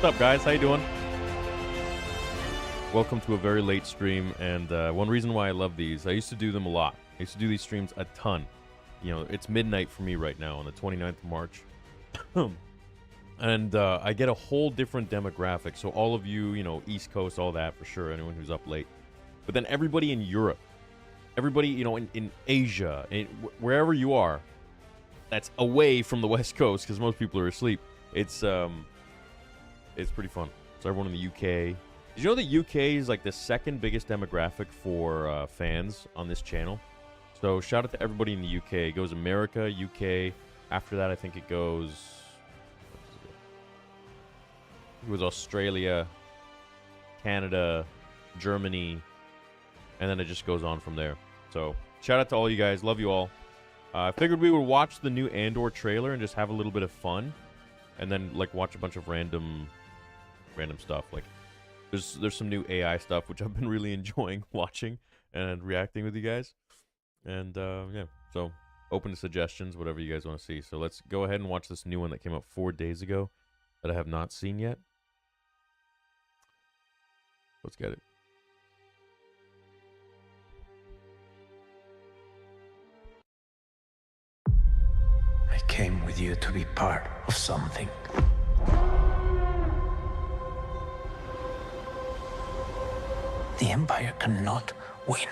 up, guys? How you doing? Welcome to a very late stream, and one reason why I love these, I used to do them a lot. I used to do these streams a ton. You know, it's midnight for me right now on the 29th of March. And I get a whole different demographic. So all of you, you know, East Coast, all that for sure, anyone who's up late. But then everybody in Europe, everybody, you know, in Asia, wherever you are, that's away from the West Coast, because most people are asleep. It's pretty fun. So everyone in the UK. Did you know the UK is like the second biggest demographic for fans on this channel? So shout out to everybody in the UK. It goes America, UK. After that, I think it goes... It was Australia, Canada, Germany, and then it just goes on from there. So shout out to all you guys. Love you all. I figured we would watch the new Andor trailer and just have a little bit of fun, and then like watch a bunch of random stuff. Like there's some new AI stuff which I've been really enjoying watching and reacting with you guys. And yeah, so open to suggestions, whatever you guys want to see. So let's go ahead and watch this new one that came out 4 days ago that I have not seen yet. Let's get it. I came with you to be part of something. The Empire cannot win.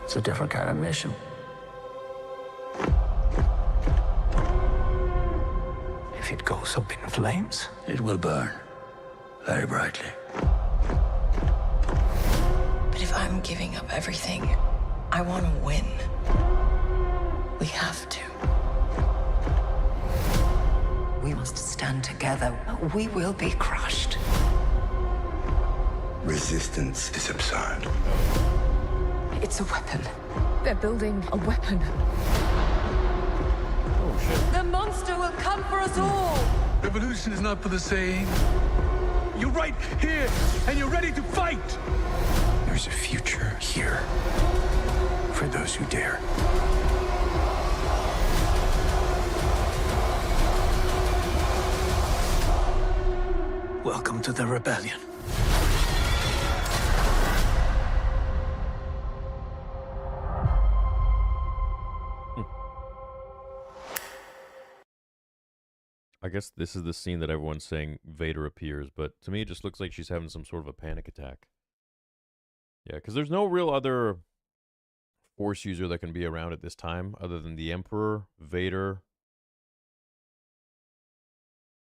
It's a different kind of mission. If it goes up in flames, it will burn very brightly. But if I'm giving up everything, I want to win. We have to. We must stand together. We will be crushed. Resistance is absurd. It's a weapon. They're building a weapon. Oh shit. The monster will come for us all. Revolution is not for the sane. You're right here, and you're ready to fight. There's a future here for those who dare. Welcome to the rebellion. I guess this is the scene that everyone's saying Vader appears, but to me it just looks like she's having some sort of a panic attack. Yeah, because there's no real other Force user that can be around at this time other than the Emperor, Vader.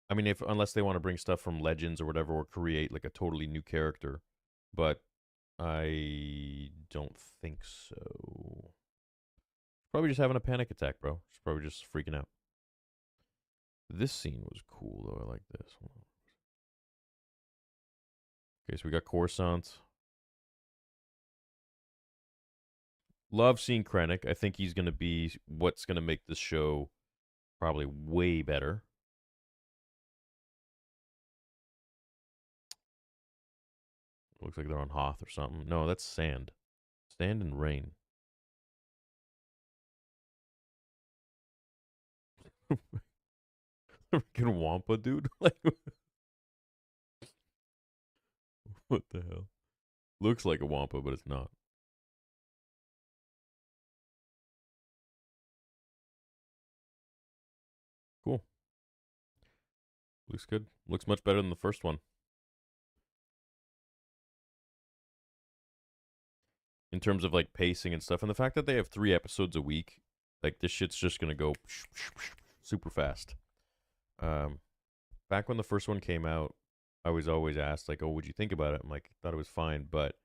I mean, unless they want to bring stuff from Legends or whatever, or create like a totally new character, but I don't think so. Probably just having a panic attack, bro. She's probably just freaking out. This scene was cool, though. I like this one. Okay, so we got Coruscant. Love seeing Krennic. I think he's going to be what's going to make this show probably way better. Looks like they're on Hoth or something. No, that's sand. Sand and rain. Freaking Wampa, dude. Like, what the hell? Looks like a Wampa, but it's not. Cool. Looks good. Looks much better than the first one. In terms of like pacing and stuff, and the fact that they have 3 episodes a week, like this shit's just gonna go super fast. Back when the first one came out, I was always asked like, "Oh, what'd you think about it?" I'm like, I thought it was fine, but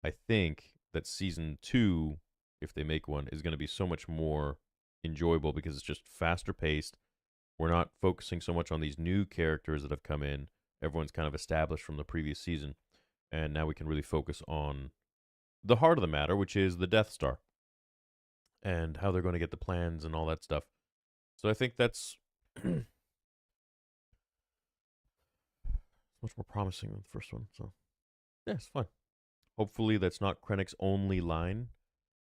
I think that season 2, if they make one, is gonna be so much more enjoyable because it's just faster paced. We're not focusing so much on these new characters that have come in. Everyone's kind of established from the previous season, and now we can really focus on the heart of the matter, which is the Death Star and how they're going to get the plans and all that stuff. So I think that's much more promising than the first one. So yeah, it's fun. Hopefully that's not Krennic's only line.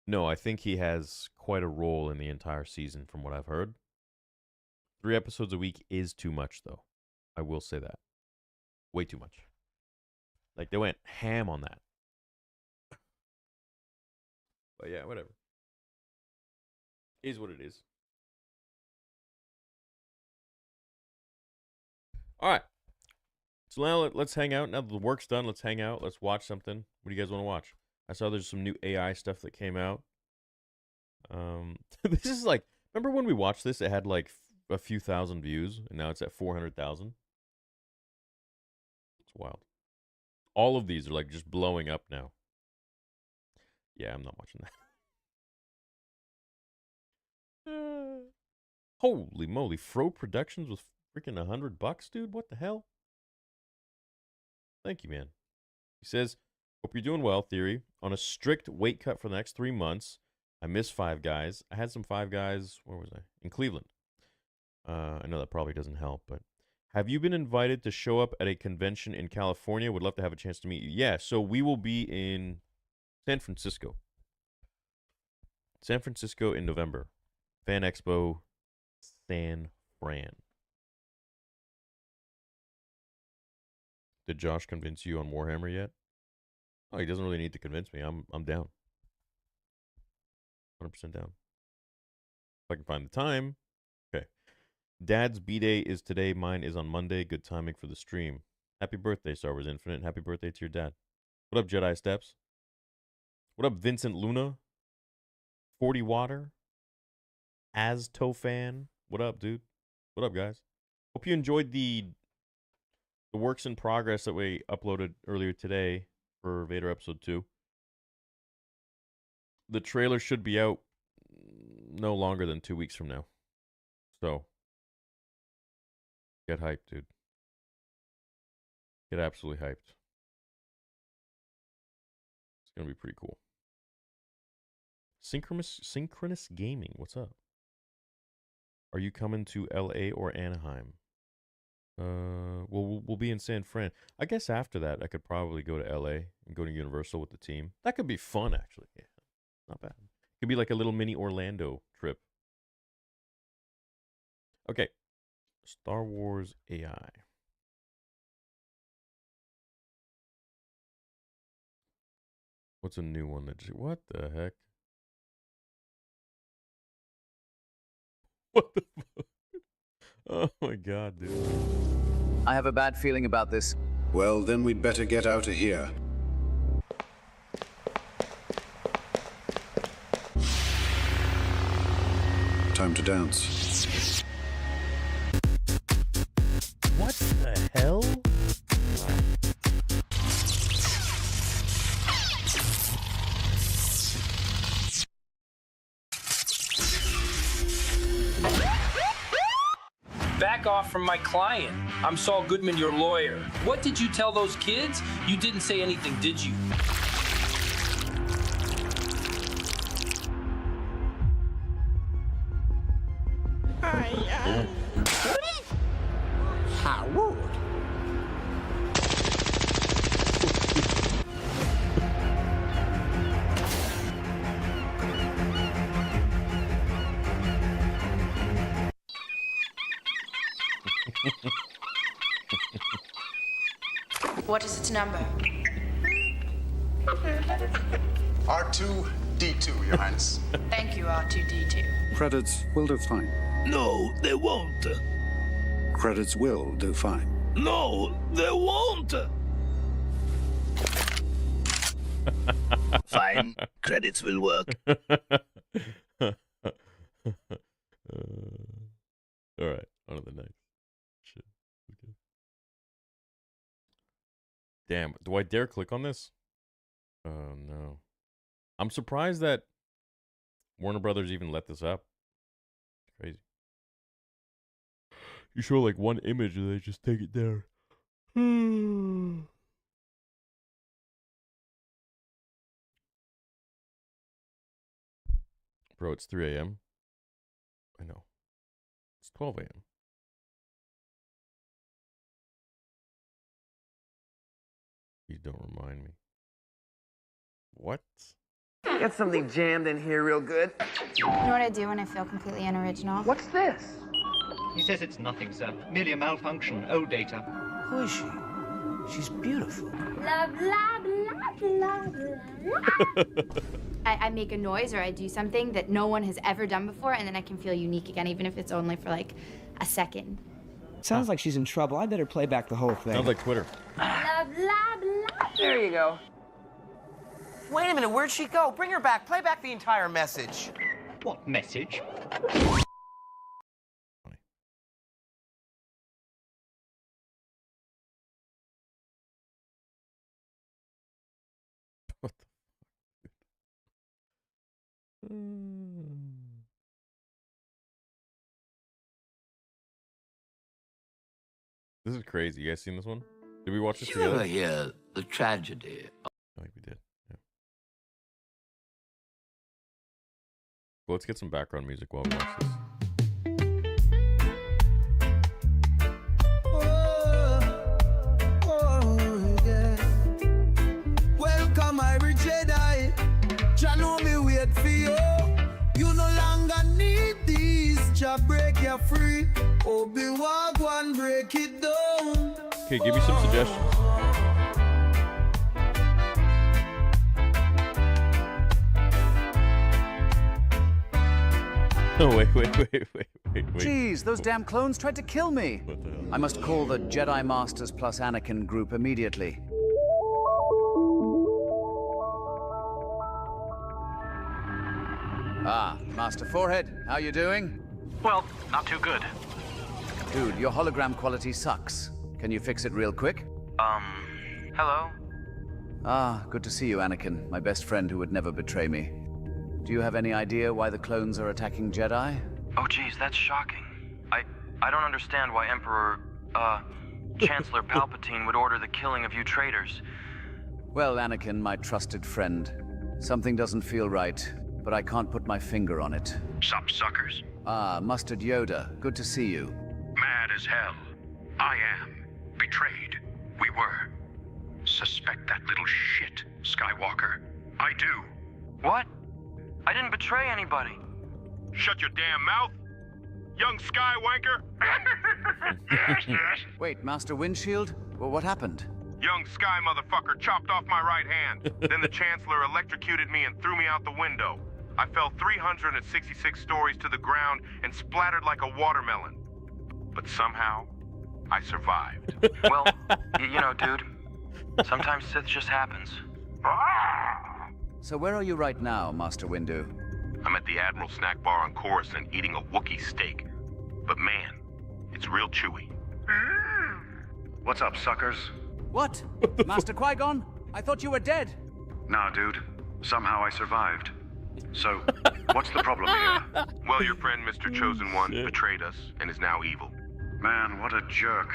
No, I think he has quite a role in the entire season from what I've heard. 3 episodes a week is too much, though. I will say that. Way too much. Like, they went ham on that. But yeah, whatever. Is what it is. All right. So now let's hang out. Now that the work's done, let's hang out. Let's watch something. What do you guys want to watch? I saw there's some new AI stuff that came out. This is like, remember when we watched this? It had like a few thousand views, and now it's at 400,000. It's wild. All of these are like just blowing up now. Yeah, I'm not watching that. Holy moly, Fro Productions with freaking $100, dude. What the hell? Thank you, man. He says, hope you're doing well, Theory. On a strict weight cut for the next 3 months. I miss Five Guys. I had some Five Guys, where was I? In Cleveland. I know that probably doesn't help, but have you been invited to show up at a convention in California? Would love to have a chance to meet you. Yeah, so we will be in San Francisco. San Francisco in November. Fan Expo San Fran. Did Josh convince you on Warhammer yet? Oh, he doesn't really need to convince me. I'm down. 100% down. If I can find the time. Okay. Dad's B-Day is today. Mine is on Monday. Good timing for the stream. Happy birthday, Star Wars Infinite. Happy birthday to your dad. What up, Jedi Steps? What up, Vincent Luna? 40 Water? Aztofan? What up, dude? What up, guys? Hope you enjoyed the works in progress that we uploaded earlier today for Vader Episode 2. The trailer should be out no longer than 2 weeks from now. So, get hyped, dude. Get absolutely hyped. It's going to be pretty cool. Synchronous Gaming, what's up? Are you coming to LA or Anaheim? We'll be in San Fran. I guess after that, I could probably go to LA and go to Universal with the team. That could be fun, actually. Yeah, not bad. Could be like a little mini Orlando trip. Okay. Star Wars AI. What's a new one that what the heck? What the fuck? Oh my god, dude. I have a bad feeling about this. Well, then we'd better get out of here. Time to dance. What the hell? Back off from my client. I'm Saul Goodman, your lawyer. What did you tell those kids? You didn't say anything, did you? Howard. What is its number? R2-D2, Your Highness. Thank you, R2-D2. Credits will do fine. No, they won't. Credits will do fine. No, they won't. Fine, credits will work. All right, on to the next. Shit. Okay. Damn, do I dare click on this? Oh no. I'm surprised that Warner Brothers even let this up. It's crazy. You show like one image and they just take it down. Bro, it's 3 a.m. I know. It's 12 a.m. Please don't remind me. What? Get something jammed in here real good. You know what I do when I feel completely unoriginal? What's this? He says it's nothing, sir. Merely a malfunction. Old data. Who is she? She's beautiful. Blah, blah, blah, blah, blah. I make a noise or I do something that no one has ever done before, and then I can feel unique again, even if it's only for like a second. Sounds like she's in trouble. I better play back the whole thing. Sounds like Twitter. Blah, blah, blah. There you go. Wait a minute, where'd she go? Bring her back. Play back the entire message. What message? What the This is crazy. You guys seen this one? Did we watch this You together? ever hear the tragedy? I think we did. Yeah. Well, let's get some background music while we watch this. Welcome, Irie Jedi. Jah know me wait for you. You no longer need these. Jah break you free. Obi-Wan one break it down. Okay, give me some suggestions. Oh, wait. Jeez, those damn clones tried to kill me. What the hell? I must call the Jedi Masters plus Anakin group immediately. Ah, Master Forehead, how you doing? Well, not too good. Dude, your hologram quality sucks. Can you fix it real quick? Hello? Ah, good to see you, Anakin, my best friend who would never betray me. Do you have any idea why the clones are attacking Jedi? Oh, geez, that's shocking. I don't understand why Emperor, Chancellor Palpatine would order the killing of you traitors. Well, Anakin, my trusted friend, something doesn't feel right, but I can't put my finger on it. Sup, suckers? Ah, Mustard Yoda, good to see you. Mad as hell. I am. Betrayed. We were. Suspect that little shit, Skywalker. I do. What? I didn't betray anybody. Shut your damn mouth, young Skywanker. Wait, Master Windshield? Well, what happened? Young Sky motherfucker chopped off my right hand. Then the Chancellor electrocuted me and threw me out the window. I fell 366 stories to the ground and splattered like a watermelon. But somehow, I survived. Well, you know, dude, sometimes Sith just happens. So where are you right now, Master Windu? I'm at the Admiral Snack Bar on Coruscant eating a Wookiee steak. But man, it's real chewy. What's up, suckers? What? Master Qui-Gon? I thought you were dead. Nah, dude. Somehow I survived. So, what's the problem here? Well, your friend, Mr. Chosen One, betrayed us and is now evil. Man, what a jerk.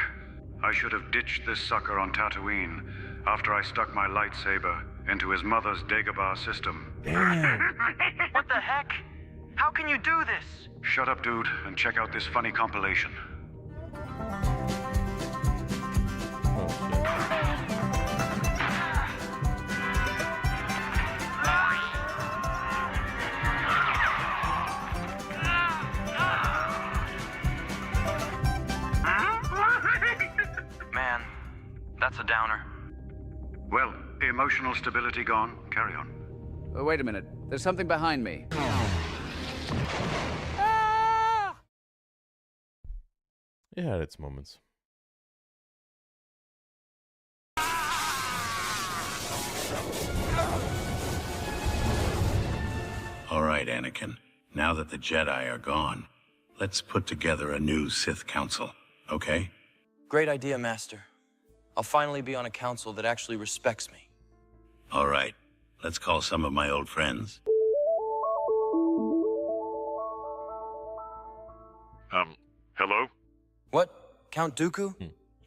I should have ditched this sucker on Tatooine after I stuck my lightsaber into his mother's Dagobah system. What the heck? How can you do this? Shut up, dude, and check out this funny compilation. Man, that's a downer. Well, emotional stability gone. Carry on. Wait a minute. There's something behind me. It had its moments. All right, Anakin. Now that the Jedi are gone, let's put together a new Sith Council, okay? Great idea, Master. I'll finally be on a council that actually respects me. All right. Let's call some of my old friends. Hello? What? Count Dooku?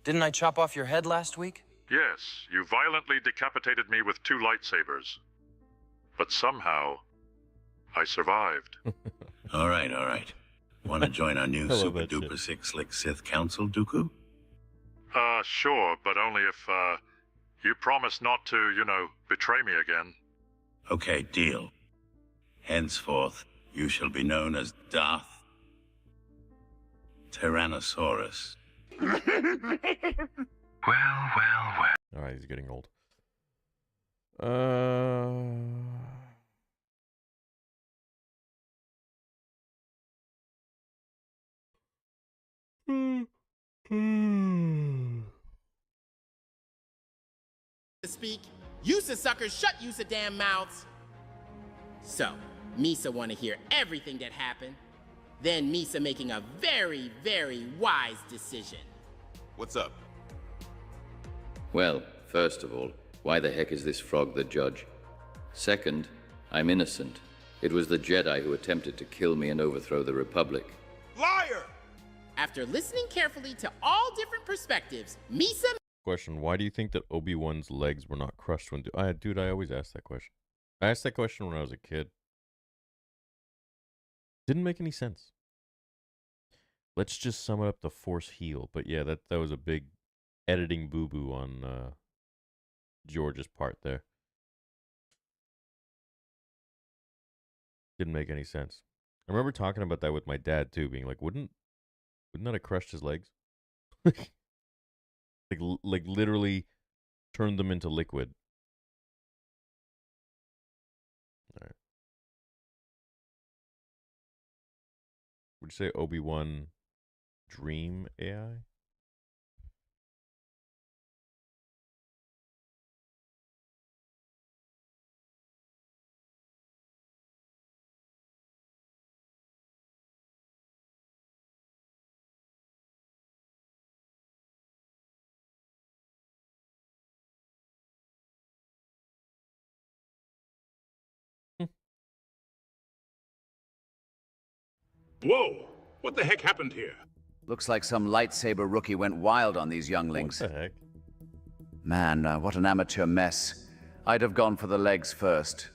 Didn't I chop off your head last week? Yes, you violently decapitated me with 2 lightsabers. But somehow, I survived. All right. Want to join our new love super that shit. duper sick slick Sith Council, Dooku? Sure, but only if, you promise not to, betray me again. Okay, deal. Henceforth, you shall be known as Darth Tyrannosaurus. Well. All right, he's getting old. To speak, use of suckers, shut use of damn mouths. So, Misa want to hear everything that happened. Then Misa making a very, very wise decision. What's up? Well, first of all, why the heck is this frog the judge? Second, I'm innocent. It was the Jedi who attempted to kill me and overthrow the Republic. Liar! After listening carefully to all different perspectives, Misa... Question: why do you think that Obi-Wan's legs were not crushed when... Dude, I always ask that question. I asked that question when I was a kid. Didn't make any sense. Let's just sum it up the Force heal. But yeah, that was a big editing boo-boo on George's part there. Didn't make any sense. I remember talking about that with my dad too, being like, wouldn't that have crushed his legs? like literally turned them into liquid. All right. Would you say Obi-Wan dream AI? Whoa! What the heck happened here? Looks like some lightsaber rookie went wild on these younglings. What the heck? Man, what an amateur mess. I'd have gone for the legs first.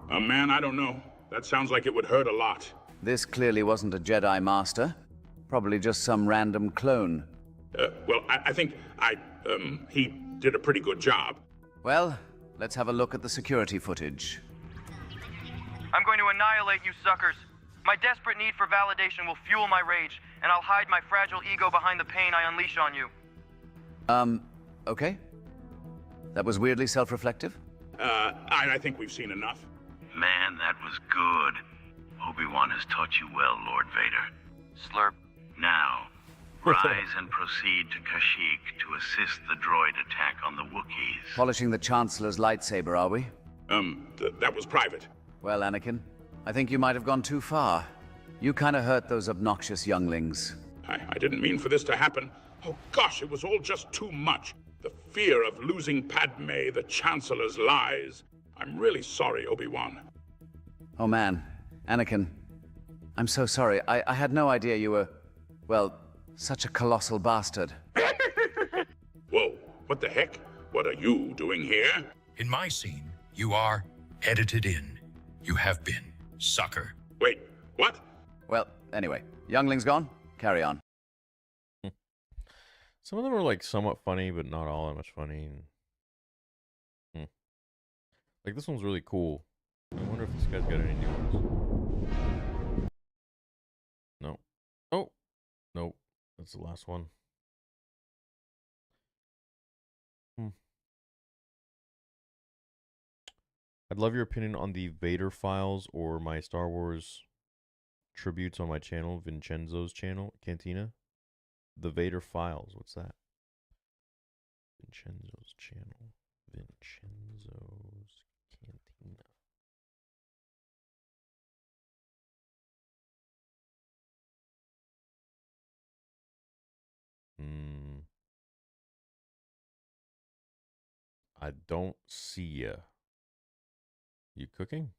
Man, I don't know. That sounds like it would hurt a lot. This clearly wasn't a Jedi Master. Probably just some random clone. Well, I think he did a pretty good job. Well, let's have a look at the security footage. I'm going to annihilate you suckers. My desperate need for validation will fuel my rage, and I'll hide my fragile ego behind the pain I unleash on you. Okay. That was weirdly self-reflective? I think we've seen enough. Man, that was good. Obi-Wan has taught you well, Lord Vader. Slurp. Now, rise and proceed to Kashyyyk to assist the droid attack on the Wookiees. Polishing the Chancellor's lightsaber, are we? That was private. Well, Anakin, I think you might have gone too far. You kind of hurt those obnoxious younglings. I didn't mean for this to happen. Oh gosh, it was all just too much. The fear of losing Padme, the Chancellor's lies. I'm really sorry, Obi-Wan. Oh man, Anakin, I'm so sorry. I had no idea you were, well, such a colossal bastard. Whoa, what the heck? What are you doing here? In my scene, you are edited in. You have been, sucker. Wait, what? Well, anyway, younglings gone? Carry on. Some of them are like somewhat funny, but not all that much funny. Like this one's really cool. I wonder if this guy's got any new ones. No. Oh. Nope. That's the last one. I'd love your opinion on the Vader Files or my Star Wars tributes on my channel, Vincenzo's channel, Cantina. The Vader Files, what's that? Vincenzo's channel, Vincenzo's Cantina. I don't see ya. You cooking?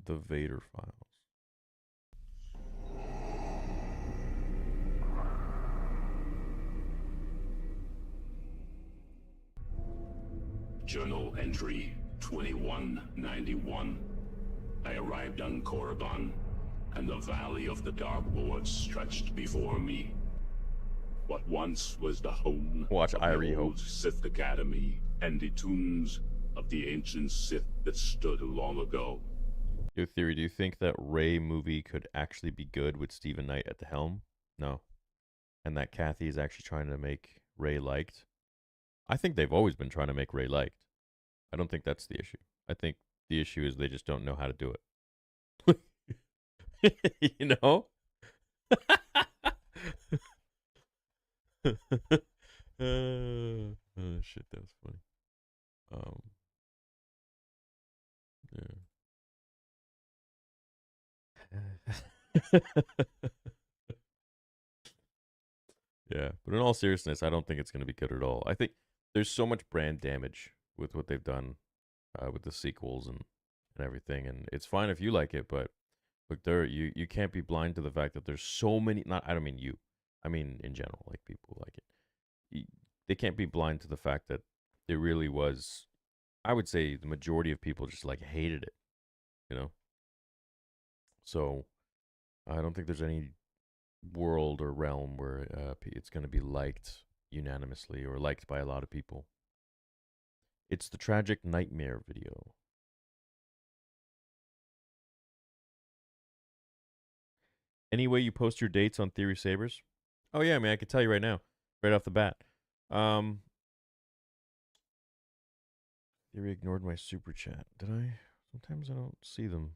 The Vader Files. Journal entry 2191. I arrived on Korriban, and the Valley of the Dark Lords stretched before me. What once was the home Watch of Irie the Hope. old Sith Academy and the tombs of the ancient Sith that stood long ago. Your theory, do you think that Rey movie could actually be good with Stephen Knight at the helm? No. And that Kathy is actually trying to make Rey liked? I think they've always been trying to make Rey liked. I don't think that's the issue. I think the issue is they just don't know how to do it. You know? Oh, shit, that was funny. Yeah. Yeah, but in all seriousness, I don't think it's going to be good at all. I think there's so much brand damage with what they've done with the sequels and everything, and it's fine if you like it, but look, you can't be blind to the fact that there's so many. Not I don't mean you, I mean in general, like people who like it. They can't be blind to the fact that there really was. I would say the majority of people just like hated it, you know. So I don't think there's any world or realm where it's going to be liked unanimously or liked by a lot of people. It's the tragic nightmare video. Any way you post your dates on Theory Sabers? Oh yeah, I mean I could tell you right now, right off the bat. Theory ignored my super chat. Did I? Sometimes I don't see them.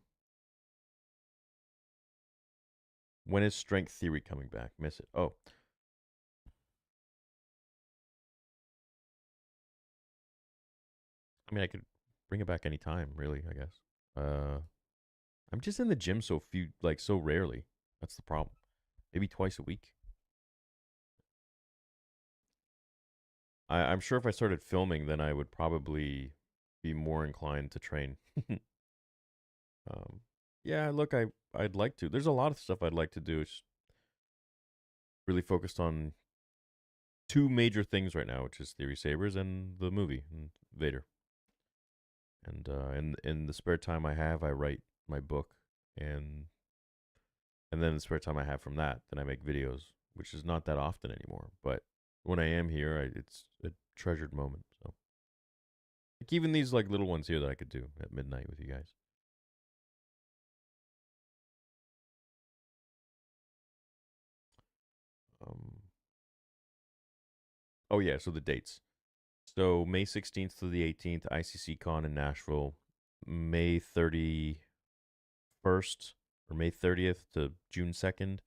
When is Strength Theory coming back? Miss it. Oh. I mean, I could bring it back anytime, really, I guess. I'm just in the gym so rarely. That's the problem. Maybe twice a week. I'm sure if I started filming, then I would probably be more inclined to train. Yeah, look, I'd like to. There's a lot of stuff I'd like to do. It's really focused on two major things right now, which is Theory Sabers and the movie and Vader. And in the spare time I have, I write my book, and then the spare time I have from that, then I make videos, which is not that often anymore. But when I am here, it's a treasured moment. So, like even these like little ones here that I could do at midnight with you guys. Oh yeah, so the dates. So May 16th to the 18th, ICC Con in Nashville. May 31st or May 30th to June 2nd,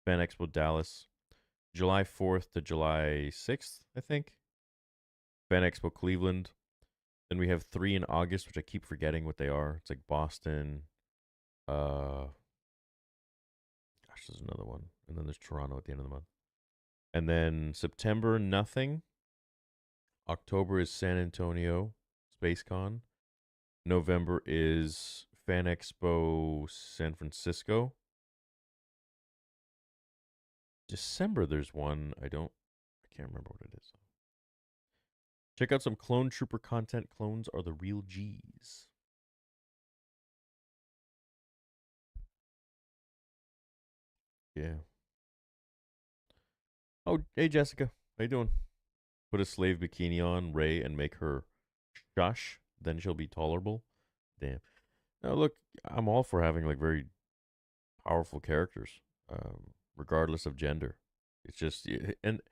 Fan Expo Dallas. July 4th to July 6th, I think. Fan Expo Cleveland. Then we have 3 in August, which I keep forgetting what they are. It's like Boston. Gosh, there's another one. And then there's Toronto at the end of the month. And then September, nothing. October is San Antonio, SpaceCon. November is Fan Expo San Francisco. December, there's one. I can't remember what it is. Check out some Clone Trooper content. Clones are the real G's. Yeah. Oh, hey Jessica, how you doing? Put a slave bikini on Rey and make her shush, then she'll be tolerable. Damn. Now look, I'm all for having like very powerful characters, regardless of gender. It's just, and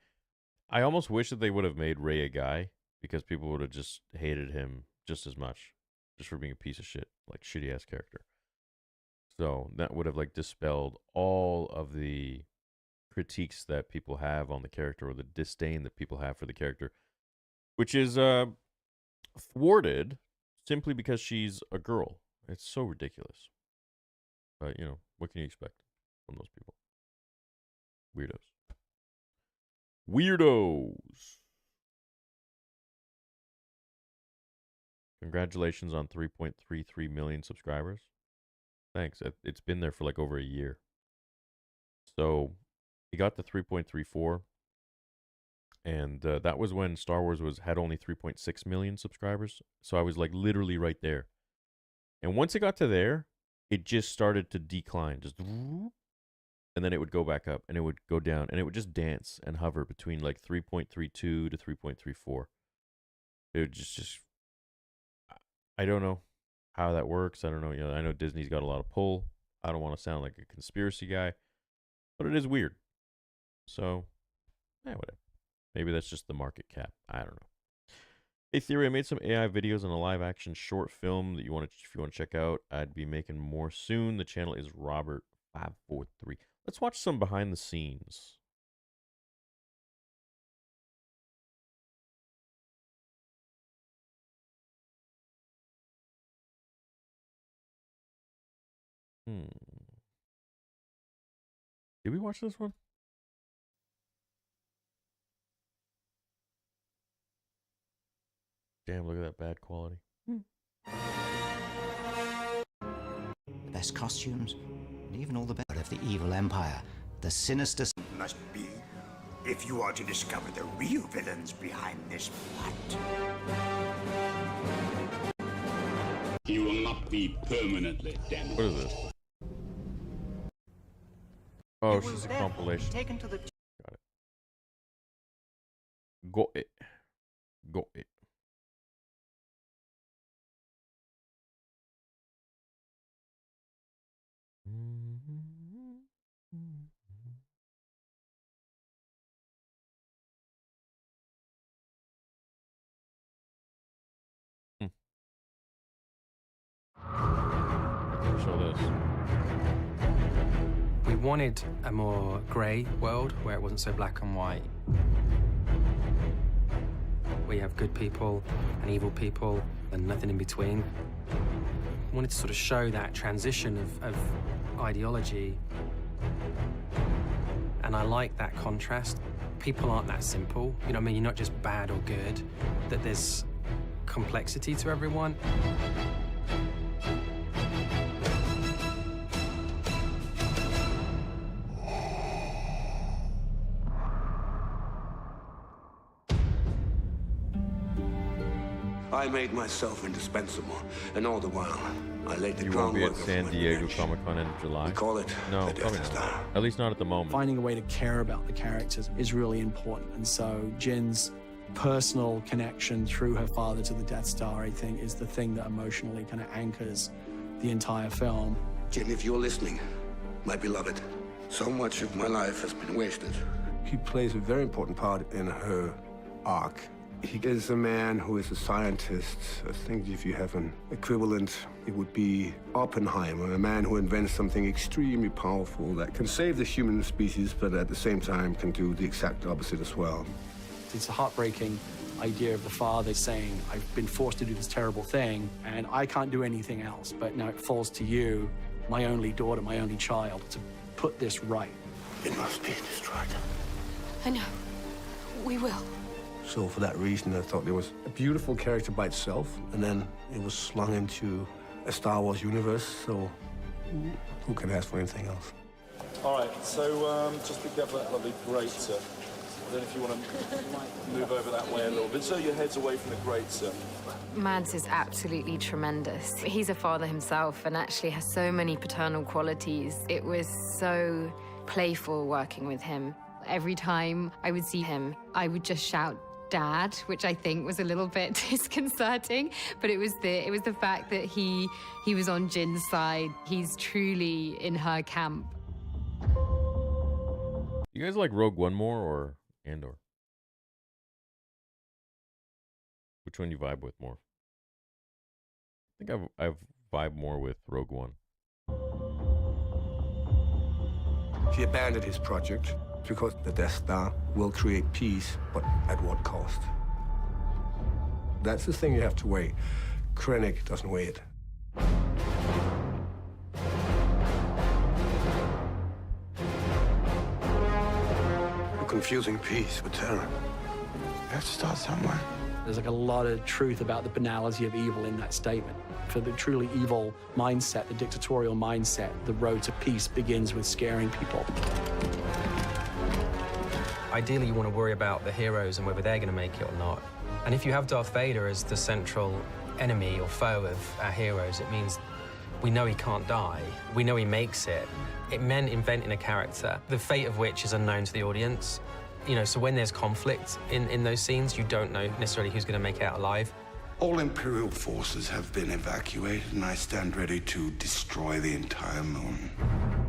I almost wish that they would have made Rey a guy, because people would have just hated him just as much, just for being a piece of shit, like shitty ass character. So that would have like dispelled all of the critiques that people have on the character, or the disdain that people have for the character, which is thwarted simply because she's a girl. It's so ridiculous. But, you know, what can you expect from those people? Weirdos. Congratulations on 3.33 million subscribers. Thanks. It's been there for like over a year. So, he got to 3.34. And that was when Star Wars had only 3.6 million subscribers. So I was like literally right there. And once it got to there, it just started to decline. Just, and then it would go back up and it would go down and it would just dance and hover between like 3.32 to 3.34. It would just I don't know how that works. I don't know. You know, I know Disney's got a lot of pull. I don't want to sound like a conspiracy guy, but it is weird. So, whatever. Maybe that's just the market cap. I don't know. Hey, Theory, I made some AI videos on a live-action short film that if you want to check out. I'd be making more soon. The channel is Robert543. Let's watch some behind the scenes. Did we watch this one? Damn, look at that bad quality. The best costumes, and even all the best of the evil empire, the sinister... Must be, if you are to discover the real villains behind this plot. You will not be permanently damaged. What is this? Oh, she's a compilation. Taken to the... Got it. Got it. Got it. Show this. We wanted a more grey world where it wasn't so black and white. We have good people and evil people and nothing in between. We wanted to sort of show that transition of ideology. And I like that contrast. People aren't that simple. You know what I mean? You're not just bad or good, that there's complexity to everyone. I made myself indispensable, and all the while, I laid the You won't be groundwork at of San my Diego invention. Comic-Con in July? We call it No, the probably Death not. Star. At least not at the moment. Finding a way to care about the characters is really important. And so Jin's personal connection through her father to the Death Star, I think, is the thing that emotionally kind of anchors the entire film. Jin, if you're listening, my beloved, so much of my life has been wasted. He plays a very important part in her arc. He is a man who is a scientist. I think if you have an equivalent, it would be Oppenheimer, a man who invents something extremely powerful that can save the human species, but at the same time can do the exact opposite as well. It's a heartbreaking idea of the father saying, I've been forced to do this terrible thing, and I can't do anything else, but now it falls to you, my only daughter, my only child, to put this right. It must be destroyed. I know. We will. So for that reason, I thought it was a beautiful character by itself, and then it was slung into a Star Wars universe, so who can ask for anything else? All right, so just pick up that lovely grate, sir. I don't know if you want to move over that way a little bit, so your head's away from the grate, sir. Mads is absolutely tremendous. He's a father himself and actually has so many paternal qualities. It was so playful working with him. Every time I would see him, I would just shout, Dad, which I think was a little bit disconcerting, but it was the fact that he was on Jin's side. He's truly in her camp. You guys like Rogue One more or Andor? Which one you vibe with more? I think I've vibe more with Rogue One. He abandoned his project because the Death Star will create peace, but at what cost? That's the thing you have to weigh. Krennic doesn't weigh it. You're confusing peace with terror. You have to start somewhere. There's like a lot of truth about the banality of evil in that statement. For the truly evil mindset, the dictatorial mindset, the road to peace begins with scaring people. I Ideally, you want to worry about the heroes and whether they're going to make it or not. And if you have Darth Vader as the central enemy or foe of our heroes, it means we know he can't die. We know he makes it. It meant inventing a character, the fate of which is unknown to the audience. You know, so when there's conflict in those scenes, you don't know necessarily who's going to make it out alive. All Imperial forces have been evacuated, and I stand ready to destroy the entire moon.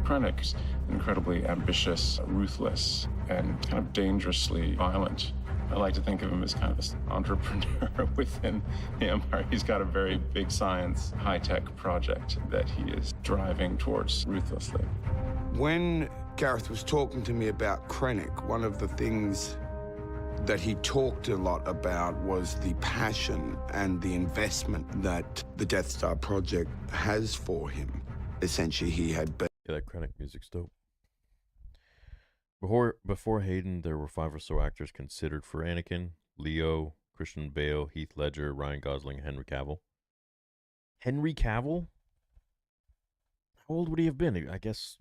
Krennic's incredibly ambitious, ruthless, and kind of dangerously violent. I like to think of him as kind of an entrepreneur within the Empire. He's got a very big science, high-tech project that he is driving towards ruthlessly. When Gareth was talking to me about Krennic, one of the things that he talked a lot about was the passion and the investment that the Death Star project has for him. Essentially, he had been... Yeah, that Krennic music's dope. Before Hayden, there were 5 or so actors considered for Anakin: Leo, Christian Bale, Heath Ledger, Ryan Gosling, Henry Cavill. Henry Cavill? How old would he have been? I guess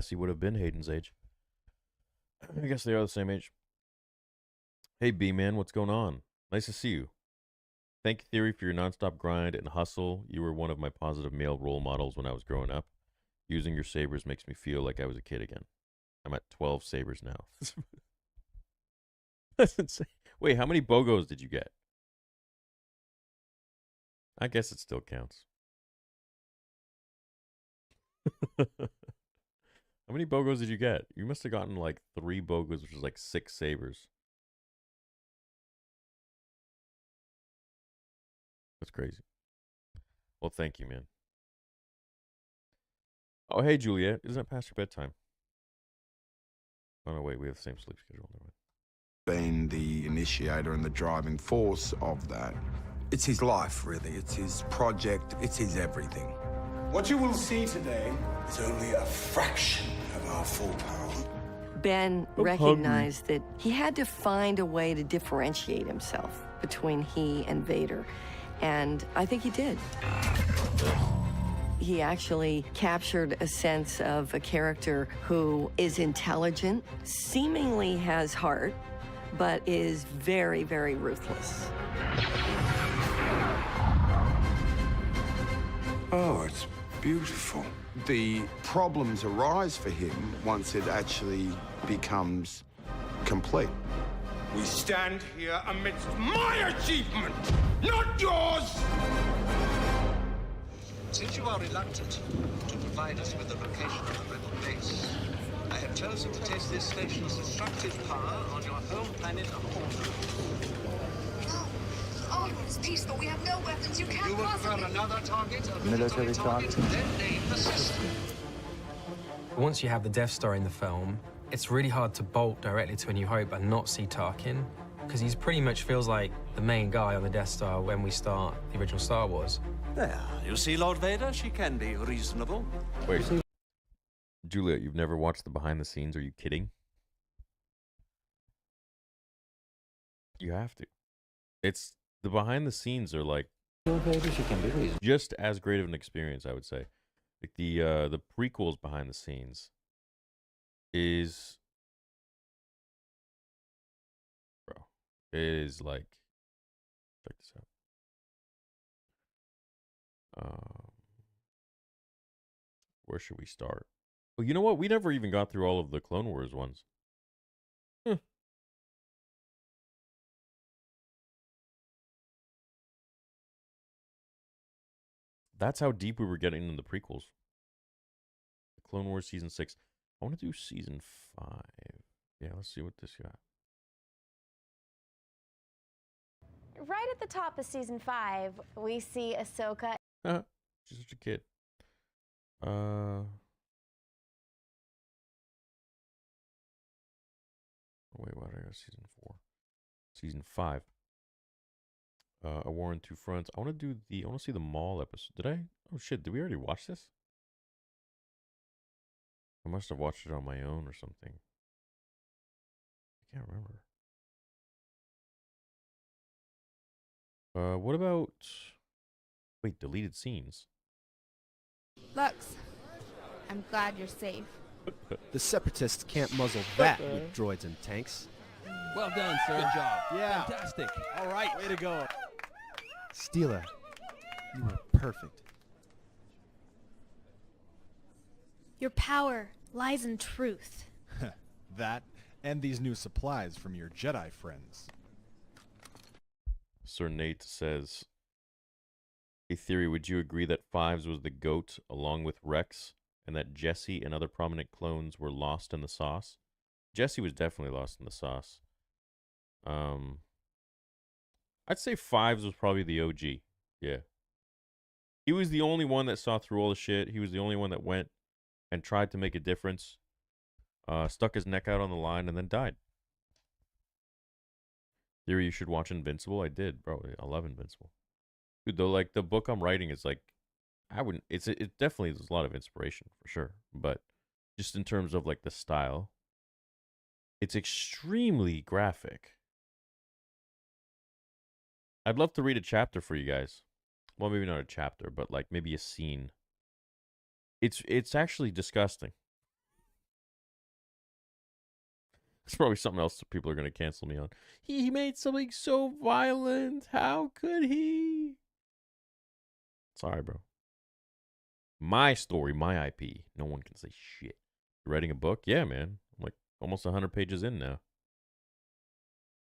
he would have been Hayden's age. I guess they are the same age. Hey, B-Man, what's going on? Nice to see you. Thank you, Theory, for your nonstop grind and hustle. You were one of my positive male role models when I was growing up. Using your sabers makes me feel like I was a kid again. I'm at 12 sabers now. That's insane. Wait, how many BOGOs did you get? I guess it still counts. How many BOGOs did you get? You must have gotten like 3 BOGOs, which is like 6 sabers. That's crazy. Well, thank you, man. Oh, hey, Juliet. Isn't it past your bedtime? Oh, no, wait. We have the same sleep schedule. Been the initiator and the driving force of that. It's his life, really. It's his project. It's his everything. What you will see today is only a fraction of our full power. Ben recognized that he had to find a way to differentiate himself between he and Vader. And I think he did. He actually captured a sense of a character who is intelligent, seemingly has heart, but is very, very ruthless. Oh, it's beautiful. The problems arise for him once it actually becomes complete. We stand here amidst my achievement, not yours! Since you are reluctant to provide us with the location of the rebel base, I have chosen to test this station's destructive power on your home planet of Andor. Oh, it's peaceful. We have no weapons. You can't You will possibly... prefer another target, a Military target. then name the system. Once you have the Death Star in the film, it's really hard to bolt directly to A New Hope and not see Tarkin, because he pretty much feels like the main guy on the Death Star when we start the original Star Wars. There, you see, Lord Vader, she can be reasonable. Wait, Juliet, you've never watched the behind the scenes? Are you kidding? You have to. It's the behind the scenes are like just as great of an experience, I would say. Like the prequels behind the scenes is like, check this out. Where should we start? Well, you know what? We never even got through all of the Clone Wars ones. That's how deep we were getting in the prequels. The Clone Wars Season 6. I want to do Season 5. Yeah, let's see what this got. Right at the top of Season 5, we see Ahsoka. She's such a kid. Wait, what? I got Season 4. Season 5. A War on Two Fronts. I want to see the Maul episode. Did I? Oh shit, did we already watch this? I must have watched it on my own or something. I can't remember. What about... Wait, deleted scenes. Lux, I'm glad you're safe. The Separatists can't muzzle that with droids and tanks. Well done, sir. Good job. Yeah. Fantastic. All right. Way to go. Steeler, you were perfect. Your power lies in truth. That and these new supplies from your Jedi friends. Sir Nate says, a theory, would you agree that Fives was the GOAT along with Rex, and that Jesse and other prominent clones were lost in the sauce? Jesse was definitely lost in the sauce. I'd say Fives was probably the OG. Yeah. He was the only one that saw through all the shit. He was the only one that went and tried to make a difference. Stuck his neck out on the line and then died. Theory, you should watch Invincible. I did, bro. I love Invincible. Dude, though, like, the book I'm writing is like, I wouldn't, it definitely is a lot of inspiration for sure. But just in terms of like the style, it's extremely graphic. I'd love to read a chapter for you guys. Well, maybe not a chapter, but like maybe a scene. It's actually disgusting. It's probably something else that people are going to cancel me on. He made something so violent. How could he? Sorry, bro. My story, my IP. No one can say shit. You're writing a book? Yeah, man. I'm like almost 100 pages in now.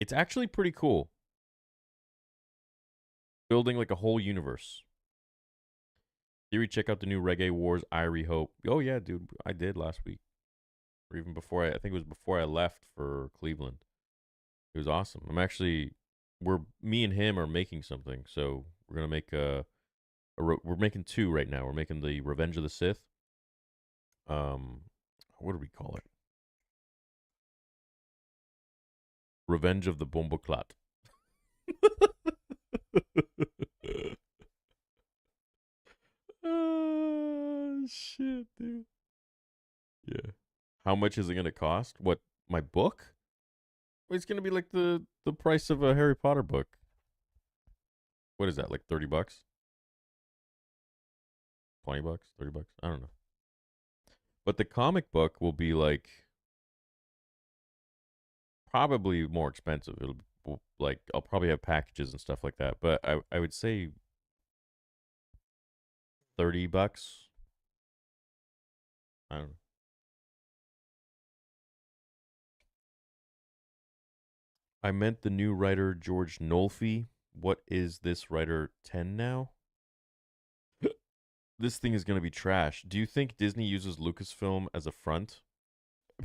It's actually pretty cool. Building like a whole universe. Theory, check out the new Reggae Wars, Irie Hope. Oh, yeah, dude. I did last week. Or even before I think it was before I left for Cleveland. It was awesome. Me and him are making something. So we're going to make we're making two right now. We're making the Revenge of the Sith. What do we call it? Revenge of the Bomboclat. Oh, shit, dude. Yeah. How much is it going to cost? What, my book? Well, it's going to be like the price of a Harry Potter book. What is that, like $30? $20? $30? I don't know. But the comic book will be like probably more expensive. It'll like I'll probably have packages and stuff like that. But I would say $30. I don't know. I meant the new writer George Nolfi. What is this writer 10 now? This thing is going to be trash. Do you think Disney uses Lucasfilm as a front?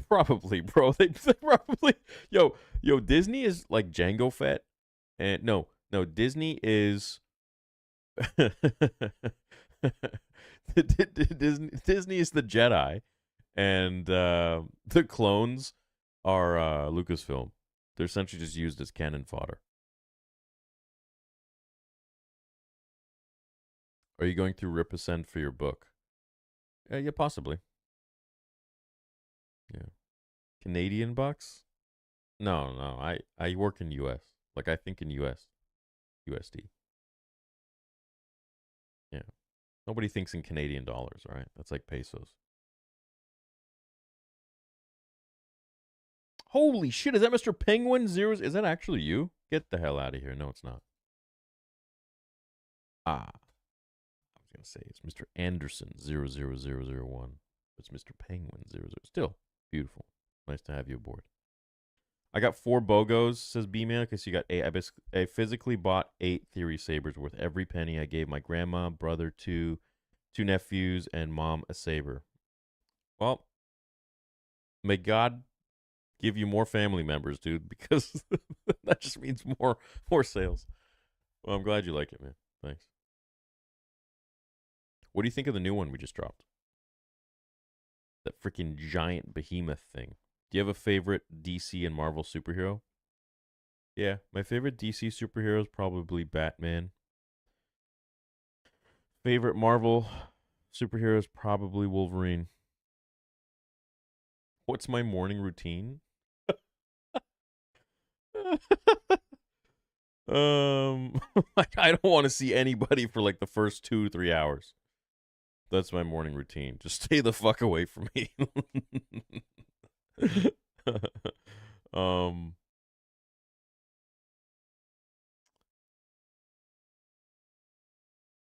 Probably, bro. They probably... Yo, Disney is like Jango Fett. And no, Disney is... Disney is the Jedi. And the clones are Lucasfilm. They're essentially just used as cannon fodder. Are you going through Ripascend for your book? Yeah, possibly. Yeah. Canadian bucks? No. I work in US. Like, I think in US. USD. Yeah. Nobody thinks in Canadian dollars, right? That's like pesos. Holy shit, is that Mr. Penguin Zeros? Is that actually you? Get the hell out of here. No, it's not. I was going to say it's Mr. Anderson 00001. It's Mr. Penguin 00. Still beautiful. Nice to have you aboard. I got 4 BOGOs, says B-Man, because you got 8. I physically bought 8 Theory Sabers worth every penny. I gave my grandma, brother 2 nephews, and mom a saber. Well, may God give you more family members, dude, because that just means more sales. Well, I'm glad you like it, man. Thanks. What do you think of the new one we just dropped? That freaking giant behemoth thing. Do you have a favorite DC and Marvel superhero? Yeah, my favorite DC superhero is probably Batman. Favorite Marvel superhero is probably Wolverine. What's my morning routine? I don't want to see anybody for like the first 2-3 hours. That's my morning routine. Just stay the fuck away from me.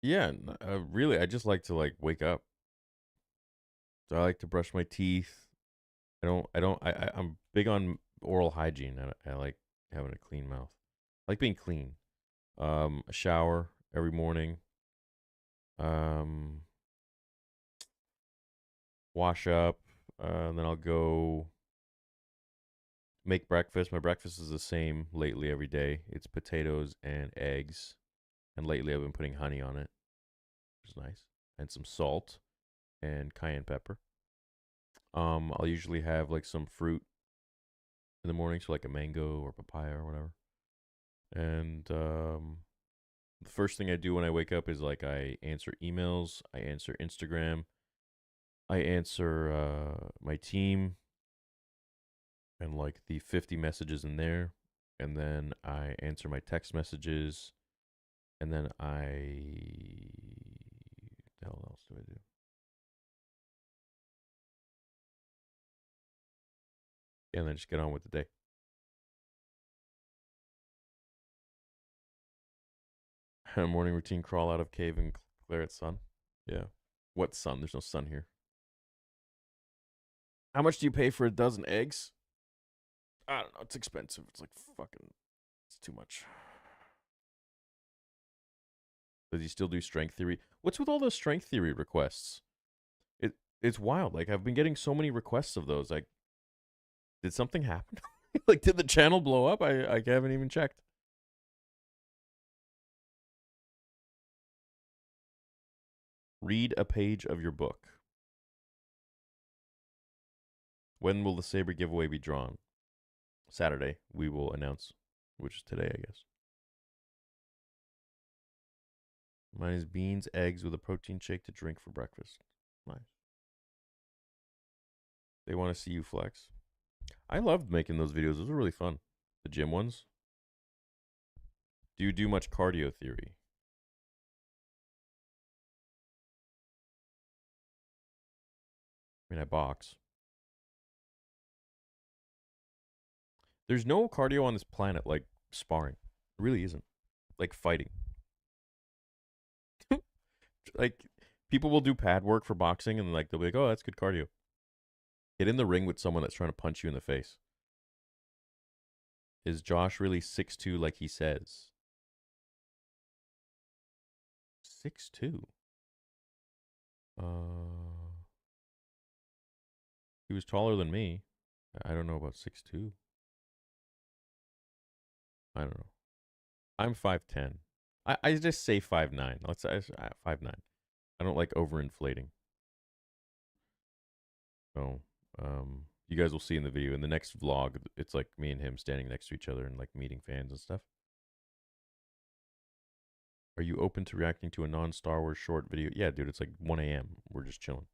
Yeah, really, I just like to like wake up. So I like to brush my teeth. I'm big on oral hygiene. I like having a clean mouth. I like being clean. A shower every morning. Wash up. Then I'll go make breakfast. My breakfast is the same lately every day. It's potatoes and eggs. And lately I've been putting honey on it, which is nice. And some salt and cayenne pepper. I'll usually have like some fruit in the morning, so like a mango or papaya or whatever. And the first thing I do when I wake up is like I answer emails, I answer Instagram, I answer my team and like the 50 messages in there, and then I answer my text messages, and then what the hell else do I do? And then just get on with the day. Morning routine: crawl out of cave and glare at sun. Yeah. What sun? There's no sun here. How much do you pay for a dozen eggs? I don't know. It's expensive. It's like fucking... It's too much. Does he still do strength theory? What's with all those strength theory requests? It's wild. Like, I've been getting so many requests of those. Like, did something happen? Like, did the channel blow up? I haven't even checked. Read a page of your book. When will the saber giveaway be drawn? Saturday. We will announce, which is today, I guess. Mine is beans, eggs with a protein shake to drink for breakfast. Nice. They want to see you flex. I loved making those videos. Those were really fun. The gym ones. Do you do much cardio theory? I mean, I box. There's no cardio on this planet like sparring. It really isn't. Like fighting. Like, people will do pad work for boxing and like they'll be like, oh, that's good cardio. Get in the ring with someone that's trying to punch you in the face. Is Josh really 6'2" like he says? 6'2"? He was taller than me. I don't know about 6'2". I don't know. I'm 5'10". I just say 5'9". Let's say 5'9". I don't like overinflating. So, you guys will see in the video. In the next vlog, it's like me and him standing next to each other and like meeting fans and stuff. Are you open to reacting to a non-Star Wars short video? Yeah, dude, it's like 1 a.m. We're just chilling.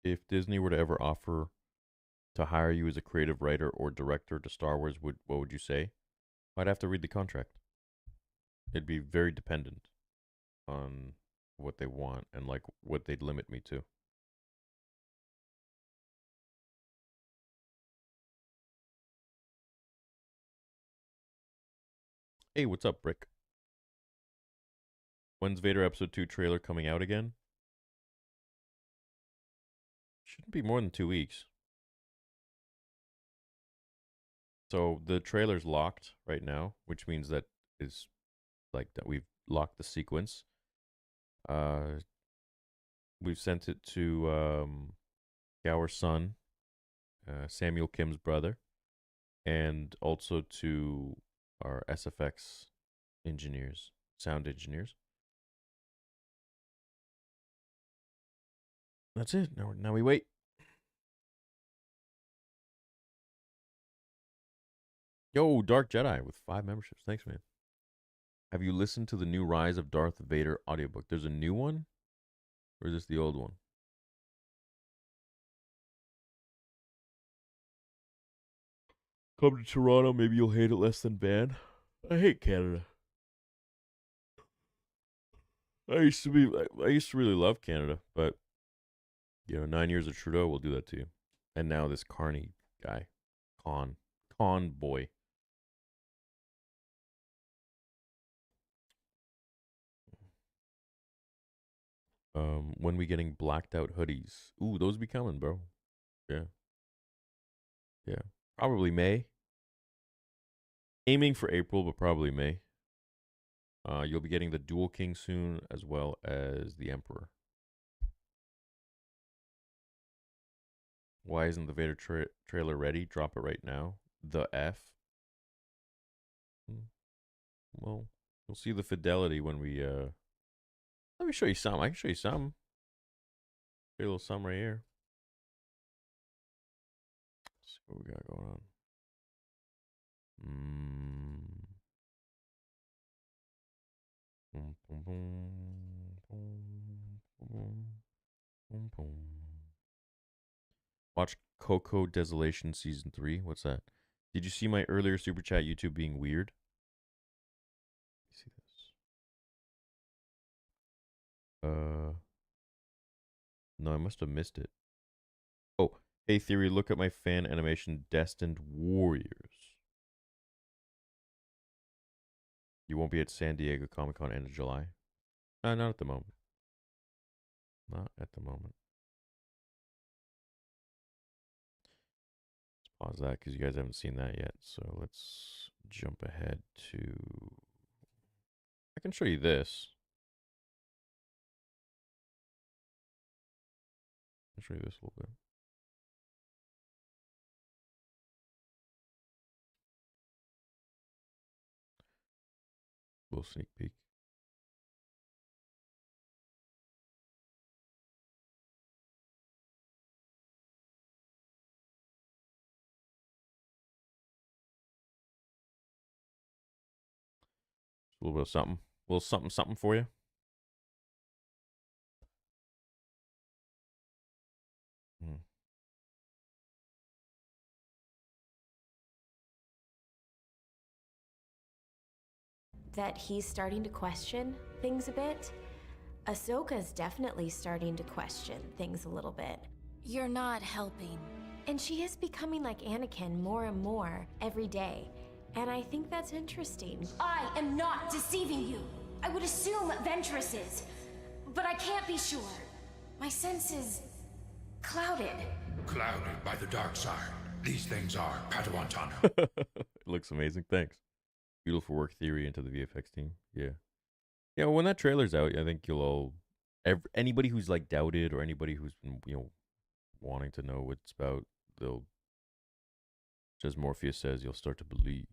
If Disney were to ever offer to hire you as a creative writer or director to Star Wars, what would you say? I'd have to read the contract. It'd be very dependent on what they want and like what they'd limit me to. Hey, what's up, Brick? When's Vader Episode 2 trailer coming out again? Shouldn't be more than 2 weeks. So the trailer's locked right now, which means that is like that we've locked the sequence. We've sent it to Gower's son, Samuel Kim's brother, and also to our SFX engineers, sound engineers. That's it. Now we wait. Yo, Dark Jedi with 5 memberships. Thanks, man. Have you listened to the new Rise of Darth Vader audiobook? There's a new one? Or is this the old one? Come to Toronto, maybe you'll hate it less than Van. I hate Canada. I used to really love Canada, but 9 years of Trudeau will do that to you. And now this Carney guy, Con boy. When we getting blacked out hoodies? Ooh, those be coming, bro. Yeah. Probably May. Aiming for April, but probably May. You'll be getting the Dual King soon, as well as the Emperor. Why isn't the Vader trailer ready? Drop it right now. The F. Well, you'll see the fidelity when we let me show you some. I can show you some. Show you a little some right here. Let's see what we got going on. Watch Coco Desolation Season 3. What's that? Did you see my earlier super chat YouTube being weird? See this. No, I must have missed it. Oh, hey Theory, look at my fan animation Destined Warriors. You won't be at San Diego Comic-Con end of July? Not at the moment. Not at the moment. Let's pause that because you guys haven't seen that yet. So let's jump ahead to... I can show you this. I'll show you this a little bit. Little sneak peek. A little bit of something. A little something for you. That he's starting to question things a bit. Ahsoka's definitely starting to question things a little bit. You're not helping. And she is becoming like Anakin more and more every day. And I think that's interesting. I am not deceiving you. I would assume Ventress is, but I can't be sure. My sense is clouded. Clouded by the dark side. These things are Padawan. It looks amazing. Thanks. Beautiful work, Theory, into the VFX team. Yeah. Yeah, when that trailer's out, I think you'll all... anybody who's, like, doubted or anybody who's been, wanting to know what it's about, they'll... As Morpheus says, you'll start to believe.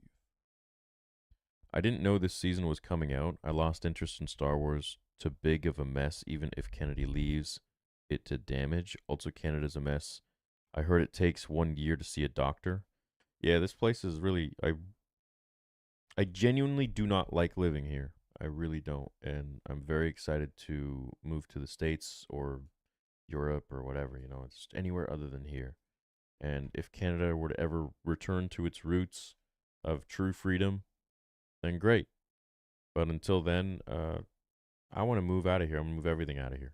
I didn't know this season was coming out. I lost interest in Star Wars to big of a mess, even if Kennedy leaves it to damage. Also, Canada's a mess. I heard it takes 1 year to see a doctor. Yeah, this place is really... I genuinely do not like living here. I really don't. And I'm very excited to move to the States or Europe or whatever, it's just anywhere other than here. And if Canada were to ever return to its roots of true freedom, then great. But until then, I want to move out of here. I'm going to move everything out of here.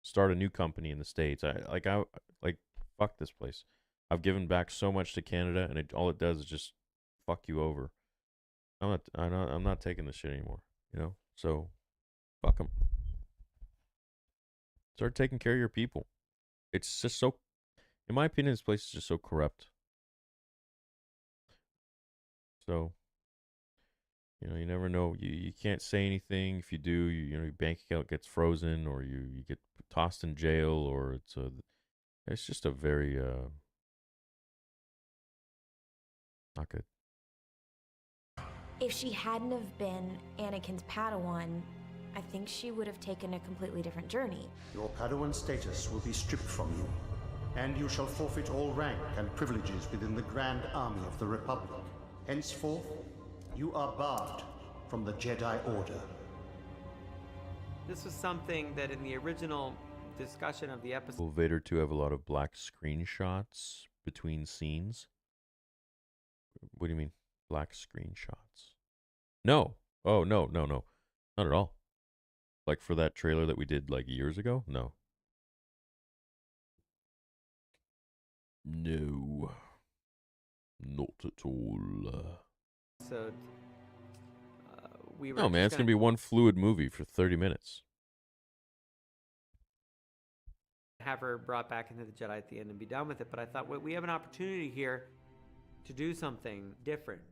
Start a new company in the States. Fuck this place. I've given back so much to Canada, and all it does is just fuck you over. I'm not taking this shit anymore, So, fuck them. Start taking care of your people. It's just so, in my opinion, this place is just so corrupt. So, you never know. You can't say anything. If you do, your bank account gets frozen, or you get tossed in jail, or it's just a very not good. If she hadn't have been Anakin's Padawan, I think she would have taken a completely different journey. Your Padawan status will be stripped from you, and you shall forfeit all rank and privileges within the Grand Army of the Republic. Henceforth, You are barred from the Jedi Order. This was something that in the original discussion of the episode. Will Vader 2 have a lot of black screenshots between scenes? What do you mean, black screenshots? No. Oh, no. Not at all. Like for that trailer that we did like years ago? No. No. Not at all. So, we were no, man, it's going to be one fluid movie for 30 minutes. Have her brought back into the Jedi at the end and be done with it, but I thought, well, we have an opportunity here to do something different.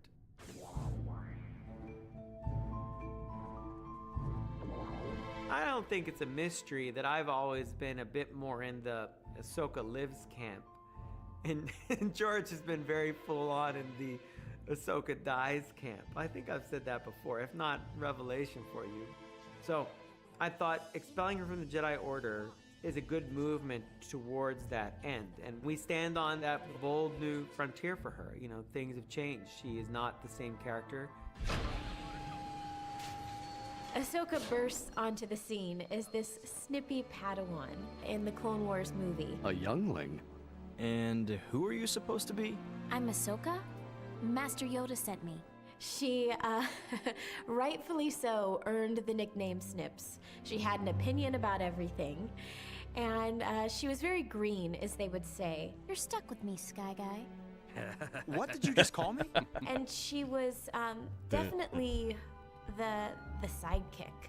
I don't think it's a mystery that I've always been a bit more in the Ahsoka Lives camp. And George has been very full on in the Ahsoka Dies camp. I think I've said that before, if not revelation for you. So I thought expelling her from the Jedi Order is a good movement towards that end. And we stand on that bold new frontier for her. You know, things have changed. She is not the same character. Ahsoka bursts onto the scene as this snippy Padawan in the Clone Wars movie. A youngling? And who are you supposed to be? I'm Ahsoka. Master Yoda sent me. She, rightfully so, earned the nickname Snips. She had an opinion about everything, and she was very green, as they would say. You're stuck with me, Sky Guy. What did you just call me? And she was definitely the sidekick.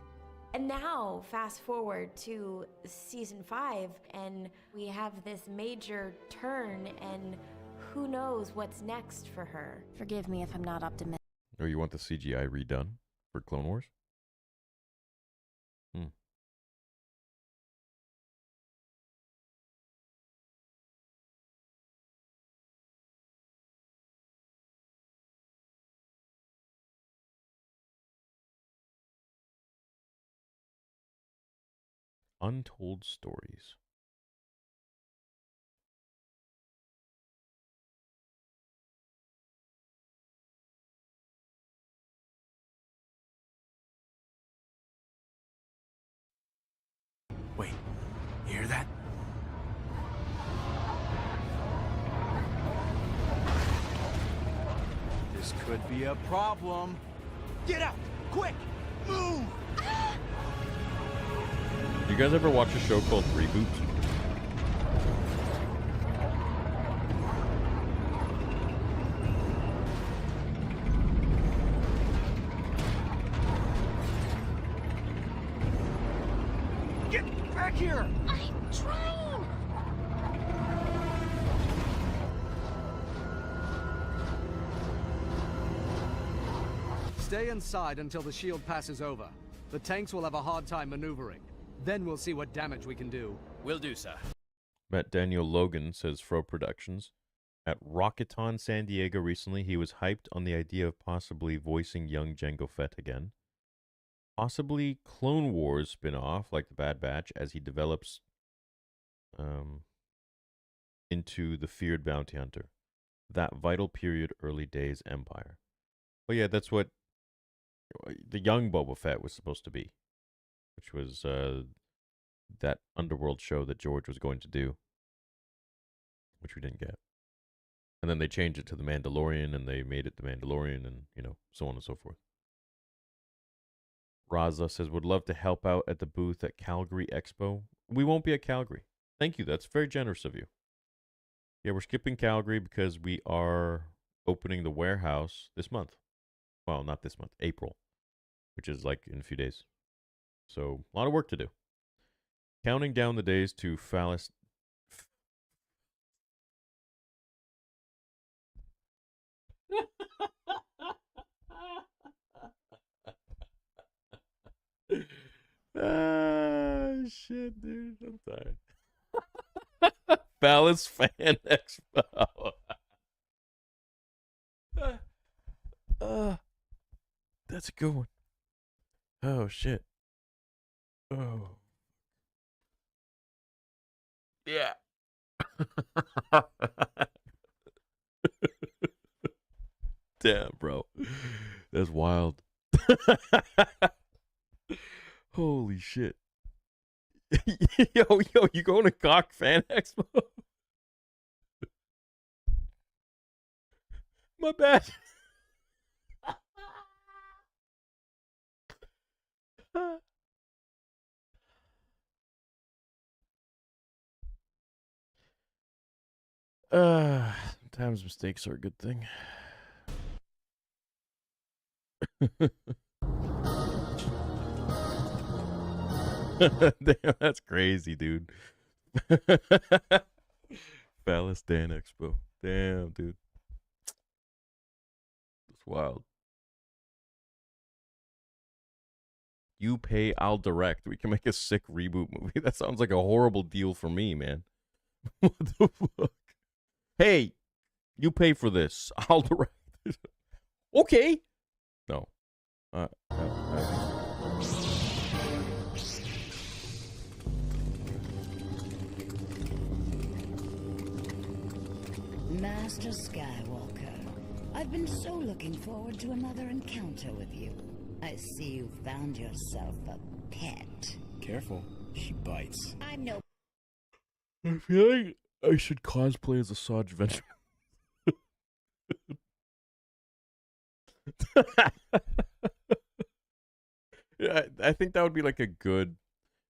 And now, fast forward to season 5, and we have this major turn, and who knows what's next for her. Forgive me if I'm not optimistic. Or you want the CGI redone for Clone Wars? Untold Stories. Wait, you hear that? This could be a problem. Get out! Quick! Move! You guys ever watch a show called Reboot? Get back here! I'm trying! Stay inside until the shield passes over. The tanks will have a hard time maneuvering. Then we'll see what damage we can do. Will do, sir. Met Daniel Logan, says Fro Productions. At Rocketon San Diego recently, he was hyped on the idea of possibly voicing young Jango Fett again. Possibly Clone Wars spin-off, like The Bad Batch, as he develops into the feared bounty hunter. That vital period, early days Empire. Well, yeah, that's what the young Boba Fett was supposed to be, which was that Underworld show that George was going to do, which we didn't get. And then they changed it to The Mandalorian, and they made it The Mandalorian, and, you know, so on and so forth. Raza says, would love to help out at the booth at Calgary Expo. We won't be at Calgary. Thank you. That's very generous of you. Yeah, we're skipping Calgary because we are opening the warehouse this month. Well, not this month, April, which is like in a few days. So, a lot of work to do. Counting down the days to Phallus. Ah, shit, dude. I'm sorry. Phallus Fan Expo. That's a good one. Oh, shit. Oh. Yeah. Damn, bro. That's wild. Holy shit. yo, you going to Cock Fan Expo? My bad. Sometimes mistakes are a good thing. Damn, that's crazy, dude. Balistan Expo. Damn, dude. That's wild. You pay, I'll direct. We can make a sick reboot movie. That sounds like a horrible deal for me, man. What the fuck? Hey, you pay for this. I'll direct it. Okay. No. Master Skywalker, I've been so looking forward to another encounter with you. I see you found yourself a pet. Careful, she bites. I'm no... I feel like I should cosplay as a Asajj Ventress. Yeah, I think that would be like a good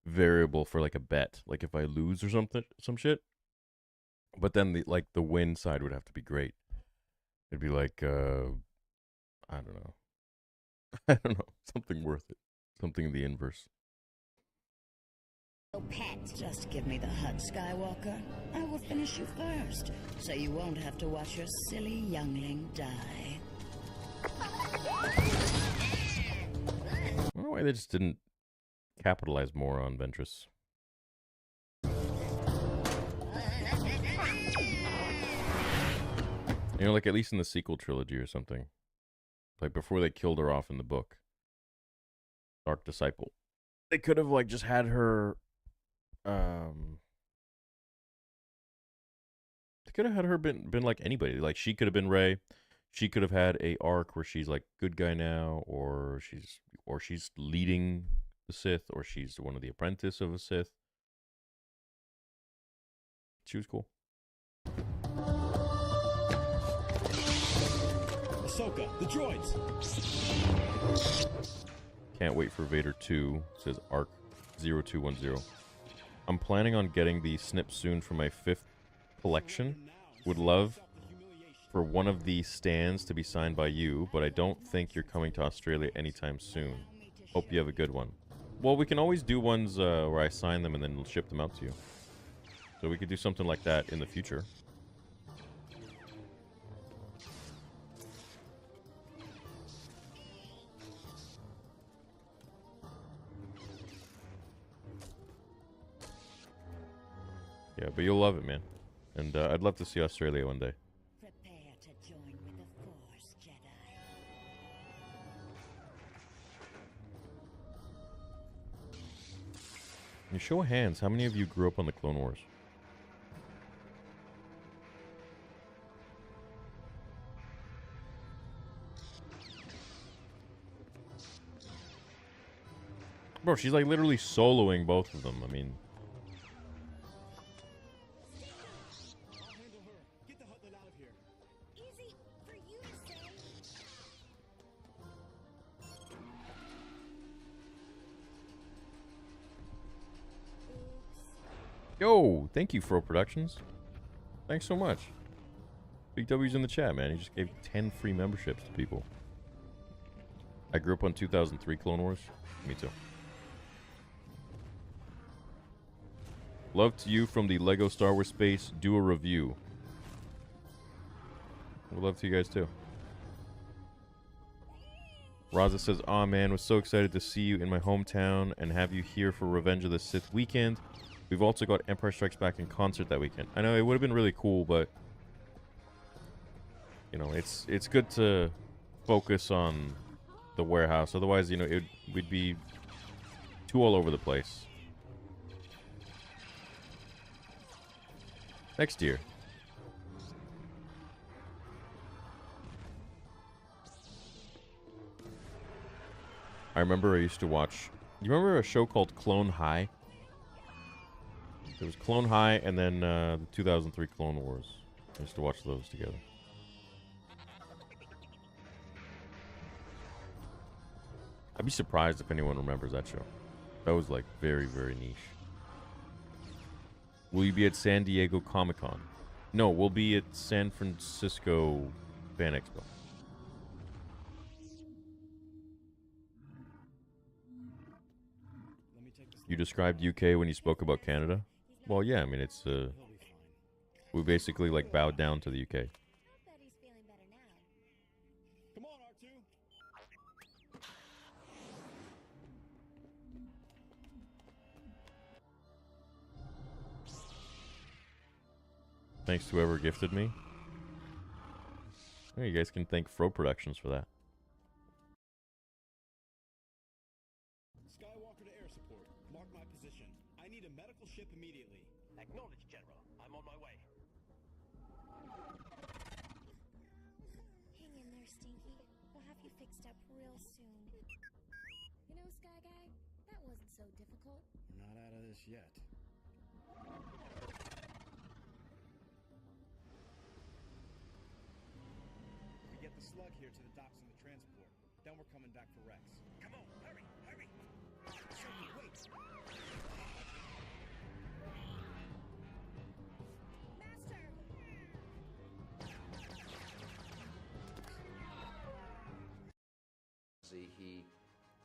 variable for like a bet. Like if I lose or something, some shit. But then the win side would have to be great. It'd be like I don't know. I don't know. Something worth it. Something in the inverse. Oh, pet, just give me the HUD, Skywalker. I will finish you first, so you won't have to watch your silly youngling die. I don't know why they just didn't capitalize more on Ventress. You know, like at least in the sequel trilogy or something. Like before they killed her off in the book. Dark Disciple. They could have like just had her they could have had her been like anybody. Like she could have been Rey. She could have had a arc where she's like good guy now, or she's leading the Sith, or she's one of the apprentice of a Sith. She was cool. Ahsoka, the droids. Can't wait for Vader 2, says Arc 0210. I'm planning on getting the snip soon for my 5th collection. Would love for one of these stands to be signed by you, but I don't think you're coming to Australia anytime soon. Hope you have a good one. Well, we can always do ones where I sign them and then ship them out to you. So we could do something like that in the future. Yeah, but you'll love it, man. And I'd love to see Australia one day. Prepare to join with the Force, Jedi. You show of hands, how many of you grew up on the Clone Wars? Bro, she's like literally soloing both of them. I mean... Yo, thank you, Fro Productions. Thanks so much. Big W's in the chat, man. He just gave 10 free memberships to people. I grew up on 2003 Clone Wars. Me too. Love to you from the Lego Star Wars space. Do a review. We'd love to you guys too. Raza says, "Aw man, was so excited to see you in my hometown and have you here for Revenge of the Sith weekend. We've also got Empire Strikes Back in concert that weekend." I know it would have been really cool, but you know, it's good to focus on the warehouse. Otherwise, you know, we'd be too all over the place. Next year. I remember I used to watch... You remember a show called Clone High? There was Clone High and then the 2003 Clone Wars. I used to watch those together. I'd be surprised if anyone remembers that show. That was like very, very niche. Will you be at San Diego Comic-Con? No, we'll be at San Francisco Fan Expo. You described UK when you spoke about Canada? Well, yeah, I mean, it's, we basically, like, bowed down to the UK. Thanks to whoever gifted me. Oh, you guys can thank Fro Productions for that. Skywalker to air support. Mark my position. I need a medical ship immediately. Acknowledged, General. I'm on my way. Hang in there, Stinky. We'll have you fixed up real soon. You know, Sky Guy, that wasn't so difficult. We're not out of this yet. We get the slug here to the docks in the transport. Then we're coming back for Rex. Come on, hurry, hurry. Wait. He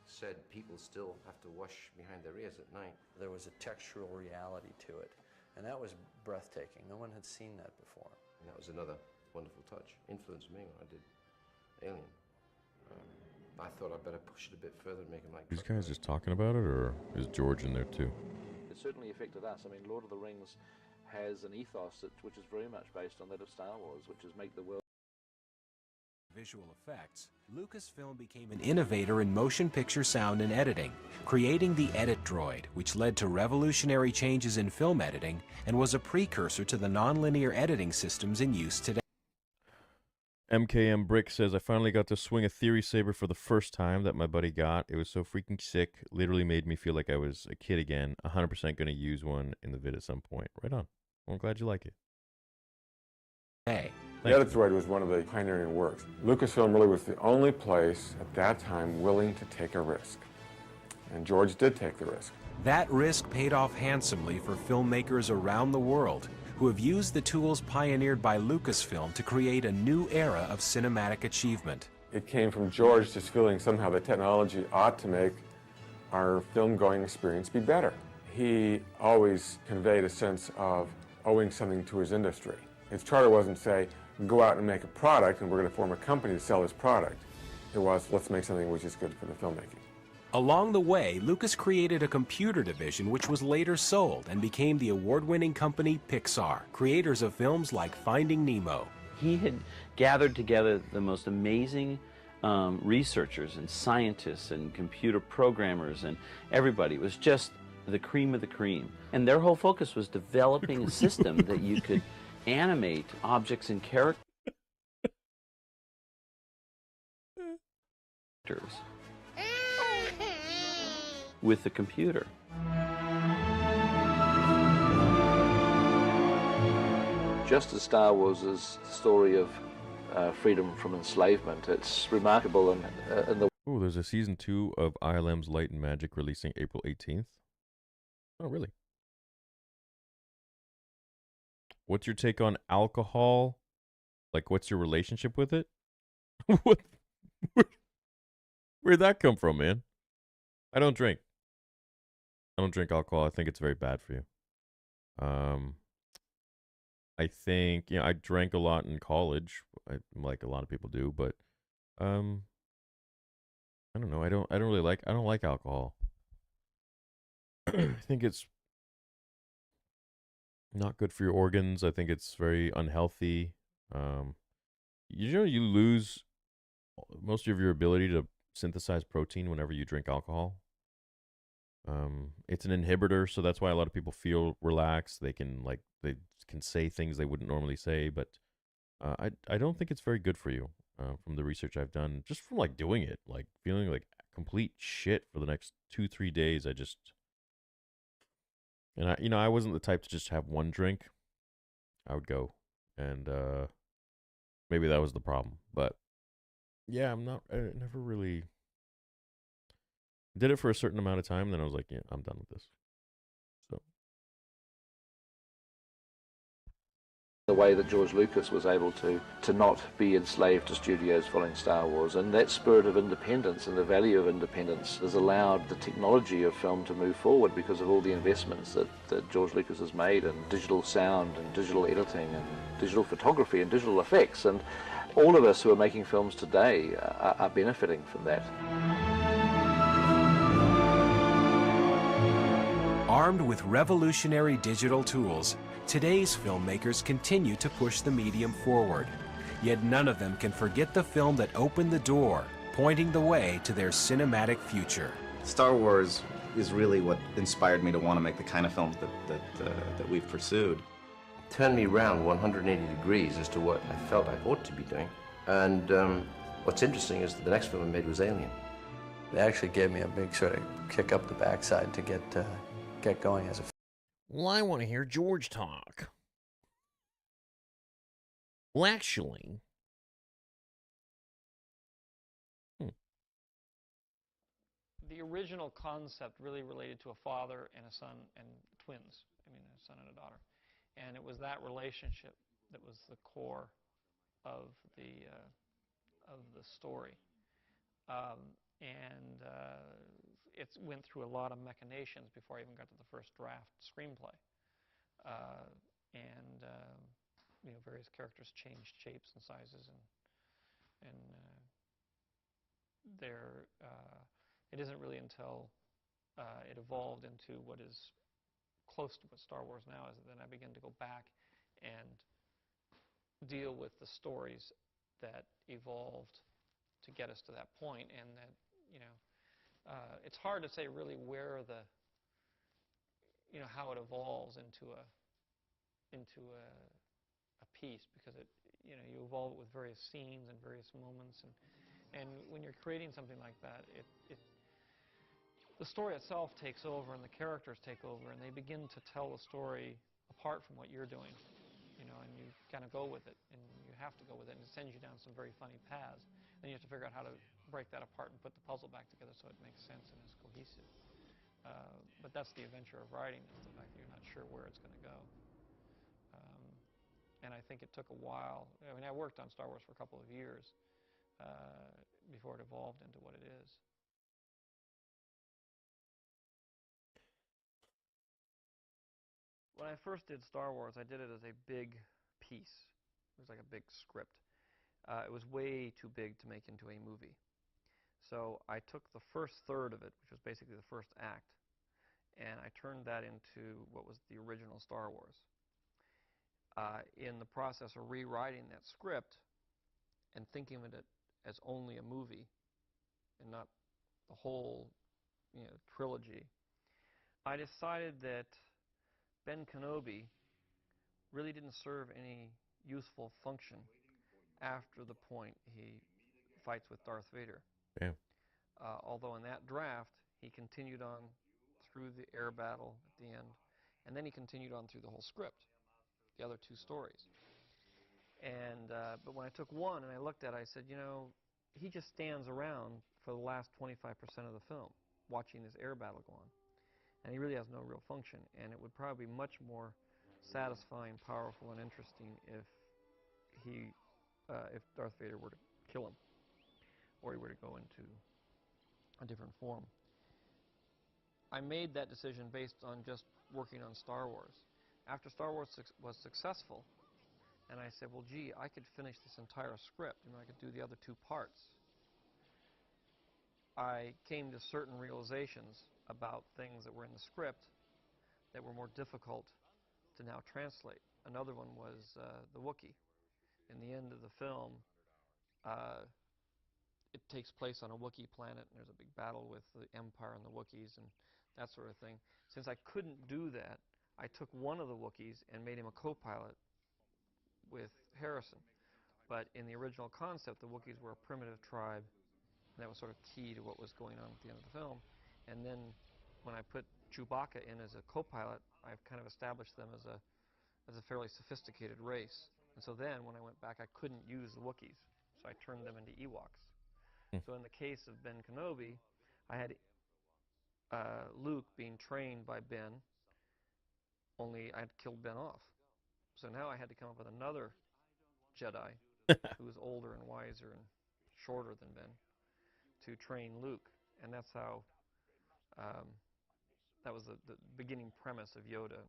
said people still have to wash behind their ears at night. There was a textural reality to it, and that was breathtaking. No one had seen that before. And that was another wonderful touch. Influenced me when I did Alien. I thought I'd better push it a bit further and make him like... These guys just talking about it, or is George in there too? It certainly affected us. I mean, Lord of the Rings has an ethos which is very much based on that of Star Wars, which is make the world... Visual effects, Lucasfilm became an innovator in motion picture sound and editing, creating the Edit Droid, which led to revolutionary changes in film editing and was a precursor to the nonlinear editing systems in use today. MKM Brick says, I finally got to swing a Theory Saber for the first time that my buddy got. It was so freaking sick. Literally made me feel like I was a kid again. 100% going to use one in the vid at some point. Right on. Well, I'm glad you like it. Hey. The Edit Droid was one of the pioneering works. Lucasfilm really was the only place at that time willing to take a risk. And George did take the risk. That risk paid off handsomely for filmmakers around the world who have used the tools pioneered by Lucasfilm to create a new era of cinematic achievement. It came from George just feeling somehow the technology ought to make our film-going experience be better. He always conveyed a sense of owing something to his industry. His charter wasn't, say, go out and make a product and we're going to form a company to sell this product. It was, let's make something which is good for the filmmaking. Along the way, Lucas created a computer division which was later sold and became the award-winning company Pixar, creators of films like Finding Nemo. He had gathered together the most amazing researchers and scientists and computer programmers and everybody. It was just the cream of the cream. And their whole focus was developing a system that you could animate objects and characters with the computer. Just as Star Wars is the story of freedom from enslavement, it's remarkable in the... Oh, there's a season 2 of ILM's Light and Magic releasing April 18th. Oh, really? What's your take on alcohol? Like, what's your relationship with it? What? Where'd that come from, man? I don't drink. I don't drink alcohol. I think it's very bad for you. I think, you know, I drank a lot in college, like a lot of people do, but I don't know. I don't like alcohol. I think it's not good for your organs. I think it's very unhealthy. You know, you lose most of your ability to synthesize protein whenever you drink alcohol. It's an inhibitor, so that's why a lot of people feel relaxed. They can say things they wouldn't normally say, but I don't think it's very good for you. From the research I've done, just from like doing it, like feeling like complete shit for the next 2-3 days. And I wasn't the type to just have one drink. I would go, and maybe that was the problem. But yeah, I never really did it for a certain amount of time. Then I was like, yeah, I'm done with this. So the way that George Lucas was able to not be enslaved to studios following Star Wars, and that spirit of independence and the value of independence has allowed the technology of film to move forward because of all the investments that George Lucas has made in digital sound and digital editing and digital photography and digital effects, and all of us who are making films today are benefiting from that. Armed with revolutionary digital tools, today's filmmakers continue to push the medium forward. Yet none of them can forget the film that opened the door, pointing the way to their cinematic future. Star Wars is really what inspired me to want to make the kind of films that we've pursued. Turned me around 180 degrees as to what I felt I ought to be doing. And what's interesting is that the next film I made was Alien. It actually gave me a big sort of kick up the backside to get going as a. Well, I want to hear George talk. Well, actually, the original concept really related to a father and a son and twins. I mean, a son and a daughter, and it was that relationship that was the core of the story, and it went through a lot of machinations before I even got to the first draft screenplay, and you know, various characters changed shapes and sizes, and it isn't really until it evolved into what is close to what Star Wars now is that then I began to go back and deal with the stories that evolved to get us to that point, and that, you know, it's hard to say really where how it evolves into a piece, because you evolve it with various scenes and various moments, and when you're creating something like that, the story itself takes over and the characters take over, and they begin to tell the story apart from what you're doing, and you kind of go with it, and you have to go with it, and it sends you down some very funny paths. Then you have to figure out how to break that apart and put the puzzle back together so it makes sense and is cohesive. But that's the adventure of writing, is the fact that you're not sure where it's going to go. And I think it took a while. I mean, I worked on Star Wars for a couple of years before it evolved into what it is. When I first did Star Wars, I did it as a big piece. It was like a big script. It was way too big to make into a movie. So I took the first third of it, which was basically the first act, and I turned that into what was the original Star Wars. In the process of rewriting that script and thinking of it as only a movie and not the whole, trilogy, I decided that Ben Kenobi really didn't serve any useful function after the point he fights with Darth Vader. Yeah. Although in that draft, he continued on through the air battle at the end, and then he continued on through the whole script, the other two stories. And but when I took one and I looked at it, I said, he just stands around for the last 25% of the film, watching this air battle go on. And he really has no real function, and it would probably be much more satisfying, powerful, and interesting if Darth Vader were to kill him, or he were to go into a different form. I made that decision based on just working on Star Wars. After Star Wars was successful, and I said, well, gee, I could finish this entire script, I could do the other two parts. I came to certain realizations about things that were in the script that were more difficult to now translate. Another one was the Wookiee. In the end of the film, it takes place on a Wookiee planet, and there's a big battle with the Empire and the Wookiees and that sort of thing. Since I couldn't do that, I took one of the Wookiees and made him a co-pilot with Harrison. But in the original concept, the Wookiees were a primitive tribe And that was sort of key to what was going on at the end of the film. And then when I put Chewbacca in as a co-pilot, I've kind of established them as a fairly sophisticated race. And so then when I went back, I couldn't use the Wookiees, so I turned them into Ewoks. So in the case of Ben Kenobi, I had Luke being trained by Ben, only I had killed Ben off. So now I had to come up with another Jedi who was older and wiser and shorter than Ben to train Luke. And that's how, that was the beginning premise of Yoda.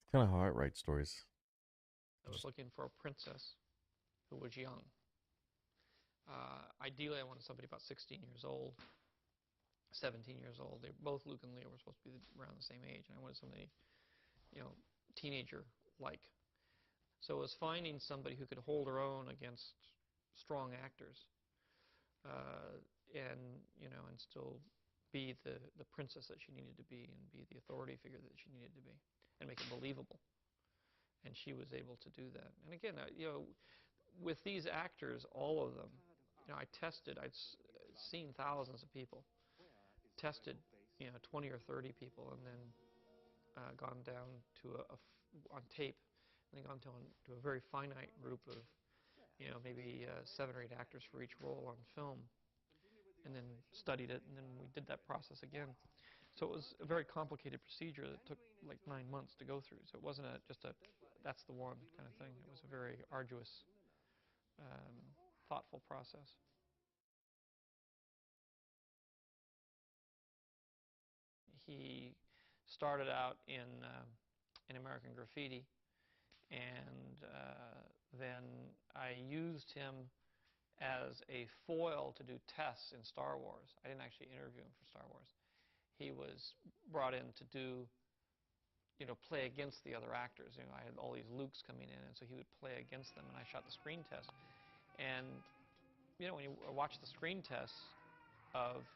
It's kind of how I write stories. I was looking for a princess who was young. Ideally, I wanted somebody about 16 years old, 17 years old. Both Luke and Leia were supposed to be around the same age, and I wanted somebody, teenager-like. So it was finding somebody who could hold her own against strong actors, and still be the princess that she needed to be, and be the authority figure that she needed to be, and make it believable. And she was able to do that. And again, with these actors, all of them, I tested. I'd seen thousands of people, tested, 20 or 30 people, and then gone down to on tape, and then gone down to a very finite group of, maybe 7 or 8 actors for each role on film, and then studied it, and then we did that process again. So it was a very complicated procedure that took like 9 months to go through. So it wasn't just a that's the one kind of thing. It was a very arduous, thoughtful process. He started out in American Graffiti, and then I used him as a foil to do tests in Star Wars. I didn't actually interview him for Star Wars. He was brought in to do, play against the other actors. I had all these Lukes coming in, and so he would play against them, and I shot the screen test. And, when you watch the screen tests of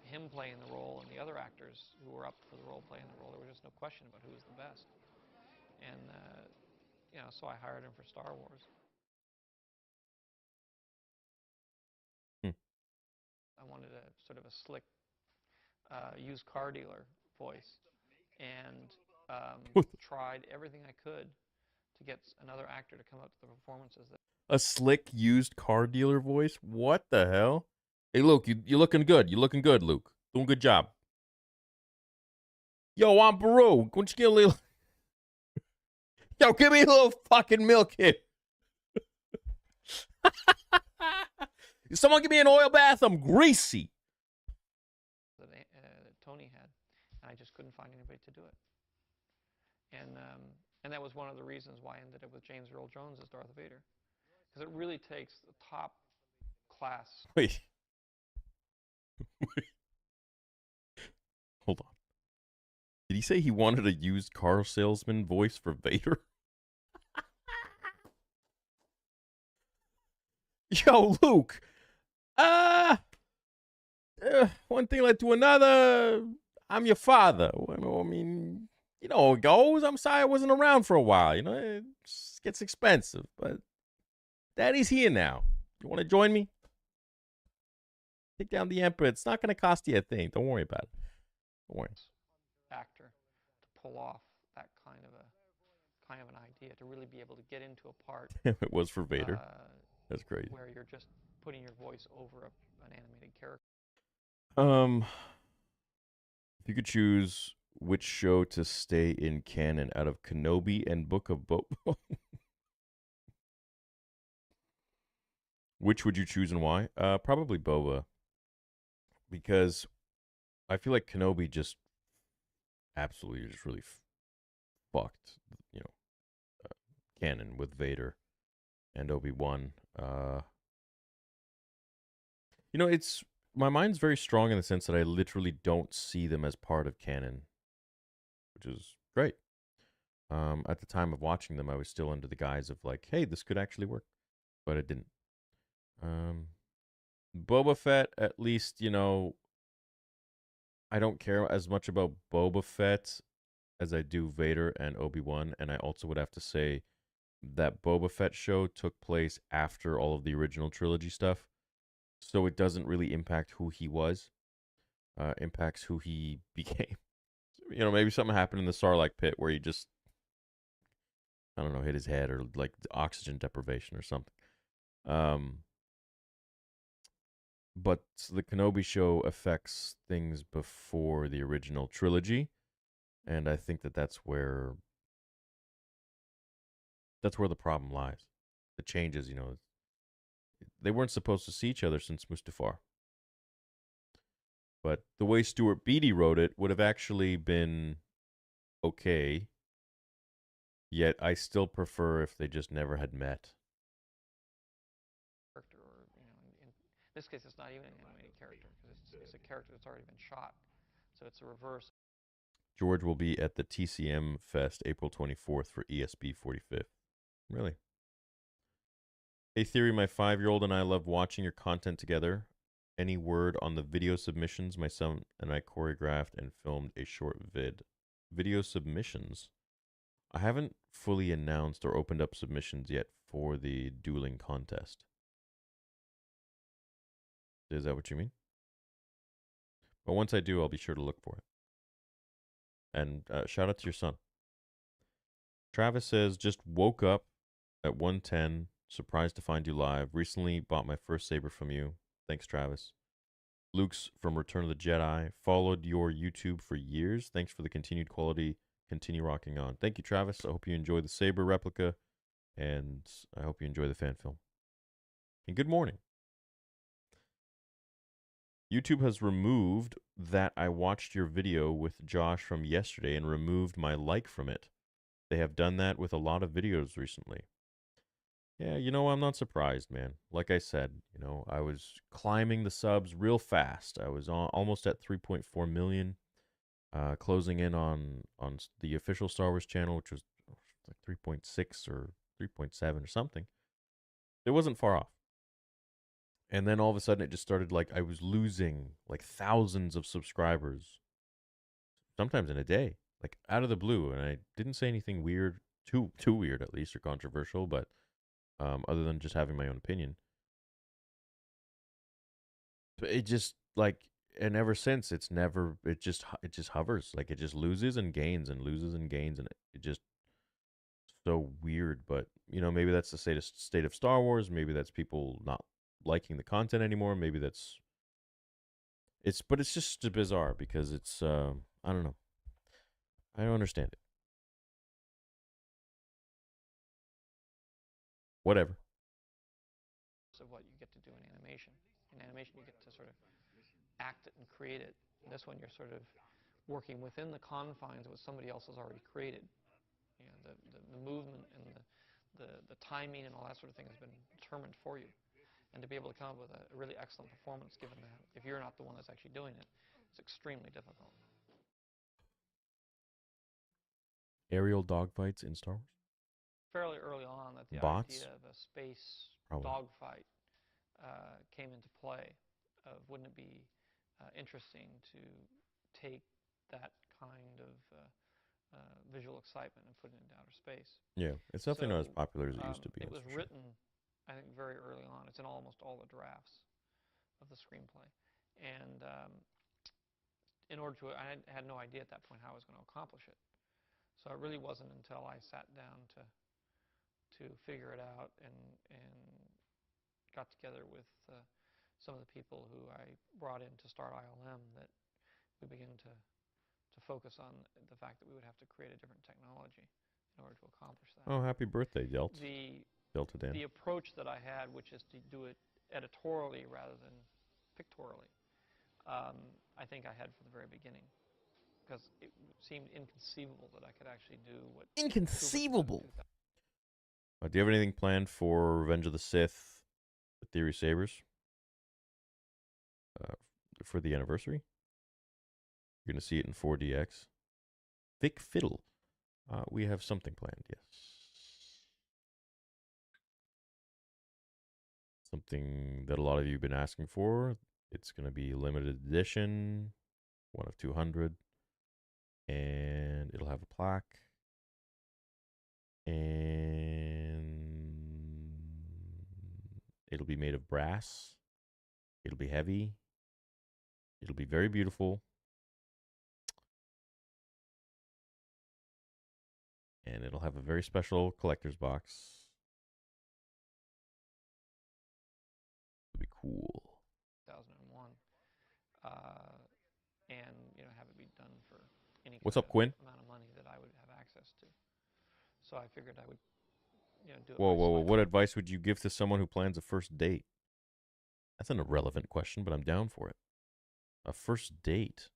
him playing the role and the other actors who were up for the role playing the role, there was just no question about who was the best. And, so I hired him for Star Wars. I wanted a sort of a slick used car dealer voice, and tried everything I could to get another actor to come up to the performances. A slick used car dealer voice? What the hell? Hey, Luke, you're looking good. You're looking good, Luke. Doing a good job. Yo, I'm Peru. Why don't you get a little... Yo, give me a little fucking milk here. Someone give me an oil bath. I'm greasy. That Tony had, and I just couldn't find anybody to do it. And that was one of the reasons why I ended up with James Earl Jones as Darth Vader, because it really takes the top class. Wait. Hold on. Did he say he wanted a used car salesman voice for Vader? Yo, Luke. One thing led to another. I'm your father. I mean, you know how it goes. I'm sorry I wasn't around for a while. It gets expensive. But Daddy's here now. You want to join me? Take down the Emperor. It's not going to cost you a thing. Don't worry about it. Don't worry. Actor to pull off that kind of an idea, to really be able to get into a part. It was for Vader. That's great. Where you're just putting your voice over an animated character. If you could choose which show to stay in canon out of Kenobi and Book of Boba, which would you choose and why? Probably Boba, because I feel like Kenobi just absolutely just really fucked, canon with Vader and Obi-Wan. It's my mind's very strong in the sense that I literally don't see them as part of canon, which is great. At the time of watching them, I was still under the guise of like, hey, this could actually work, but it didn't. Boba Fett, at least, I don't care as much about Boba Fett as I do Vader and Obi-Wan, and I also would have to say that Boba Fett show took place after all of the original trilogy stuff, so it doesn't really impact who he was. Impacts who he became. You know, maybe something happened in the Sarlacc pit where he just, I don't know, hit his head or like oxygen deprivation or something. But the Kenobi show affects things before the original trilogy, and I think that that's where the problem lies. The changes, you know, they weren't supposed to see each other since Mustafar. But the way Stuart Beattie wrote it would have actually been okay. Yet I still prefer if they just never had met. Character, or in this case, it's not even an animated character because it's a character that's already been shot, so it's a reverse. George will be at the TCM Fest April 24th for ESB 45th. Really? Hey Theory, my 5-year-old and I love watching your content together. Any word on the video submissions? My son and I choreographed and filmed a short vid. Video submissions? I haven't fully announced or opened up submissions yet for the dueling contest. Is that what you mean? But once I do, I'll be sure to look for it. And shout out to your son. Travis says, just woke up at 1:10. Surprised to find you live. Recently bought my first saber from you. Thanks, Travis. Luke's from Return of the Jedi. Followed your YouTube for years. Thanks for the continued quality. Continue rocking on. Thank you, Travis. I hope you enjoy the saber replica. And I hope you enjoy the fan film. And good morning. YouTube has removed that I watched your video with Josh from yesterday and removed my like from it. They have done that with a lot of videos recently. Yeah, you know, I'm not surprised, man. Like I said, you know, I was climbing the subs real fast. I was almost at 3.4 million, closing in on the official Star Wars channel, which was like 3.6 or 3.7 or something. It wasn't far off. And then all of a sudden it just started, like, I was losing like thousands of subscribers, sometimes in a day, like out of the blue. And I didn't say anything weird, too weird at least, or controversial, but other than just having my own opinion. But it just, like, and ever since it just hovers, like it just loses and gains and loses and gains, and it just so weird. But you know, maybe that's the state of Star Wars. Maybe that's people not liking the content anymore. Maybe but it's just bizarre because it's I don't know. I don't understand it. Whatever. Of what you get to do in animation. In animation, you get to sort of act it and create it. In this one, you're sort of working within the confines of what somebody else has already created. You know, the movement and the timing and all that sort of thing has been determined for you. And to be able to come up with a really excellent performance, given that if you're not the one that's actually doing it, it's extremely difficult. Aerial dogfights in Star Wars? Fairly early on that the Bots? idea of a space Probably. dogfight came into play. Wouldn't it be interesting to take that kind of visual excitement and put it into outer space? Yeah, it's definitely not as popular as it used to be. It was written, I think, very early on. It's in almost all the drafts of the screenplay. And in order to, I had no idea at that point how I was going to accomplish it. So it really wasn't until I sat down to figure it out and got together with some of the people who I brought in to start ILM that we began to focus on the fact that we would have to create a different technology in order to accomplish that. Oh, happy birthday, Delta Dan. The approach that I had, which is to do it editorially rather than pictorially, I think I had from the very beginning, because it seemed inconceivable that I could actually do what... Inconceivable! Do you have anything planned for Revenge of the Sith, the Theory Sabers, for the anniversary? You're going to see it in 4DX. Vic Fiddle. We have something planned, yes. Something that a lot of you have been asking for. It's going to be limited edition, 1 of 200. And it'll have a plaque. And It'll be made of brass. It'll be heavy. It'll be very beautiful. And it'll have a very special collector's box. It'll be cool. 2001, and have it be done for any What's kind up, Quinn? of amount of money that I would have access to. So I figured I would, do it. Whoa, whoa, whoa! What advice would you give to someone who plans a first date? That's an irrelevant question, but I'm down for it. A first date.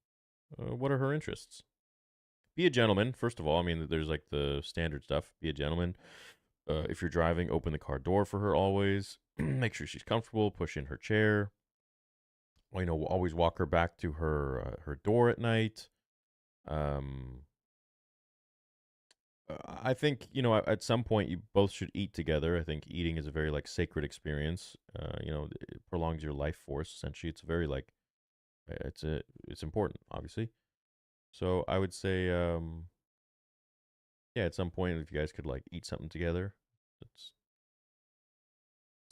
What are her interests? Be a gentleman, first of all. I mean, there's like the standard stuff. Be a gentleman. If you're driving, open the car door for her always. Make sure she's comfortable. Push in her chair. Always walk her back to her door at night. I think, at some point you both should eat together. I think eating is a very sacred experience. It prolongs your life force. Essentially, it's very it's important, obviously. So I would say, yeah, at some point, if you guys could eat something together, it's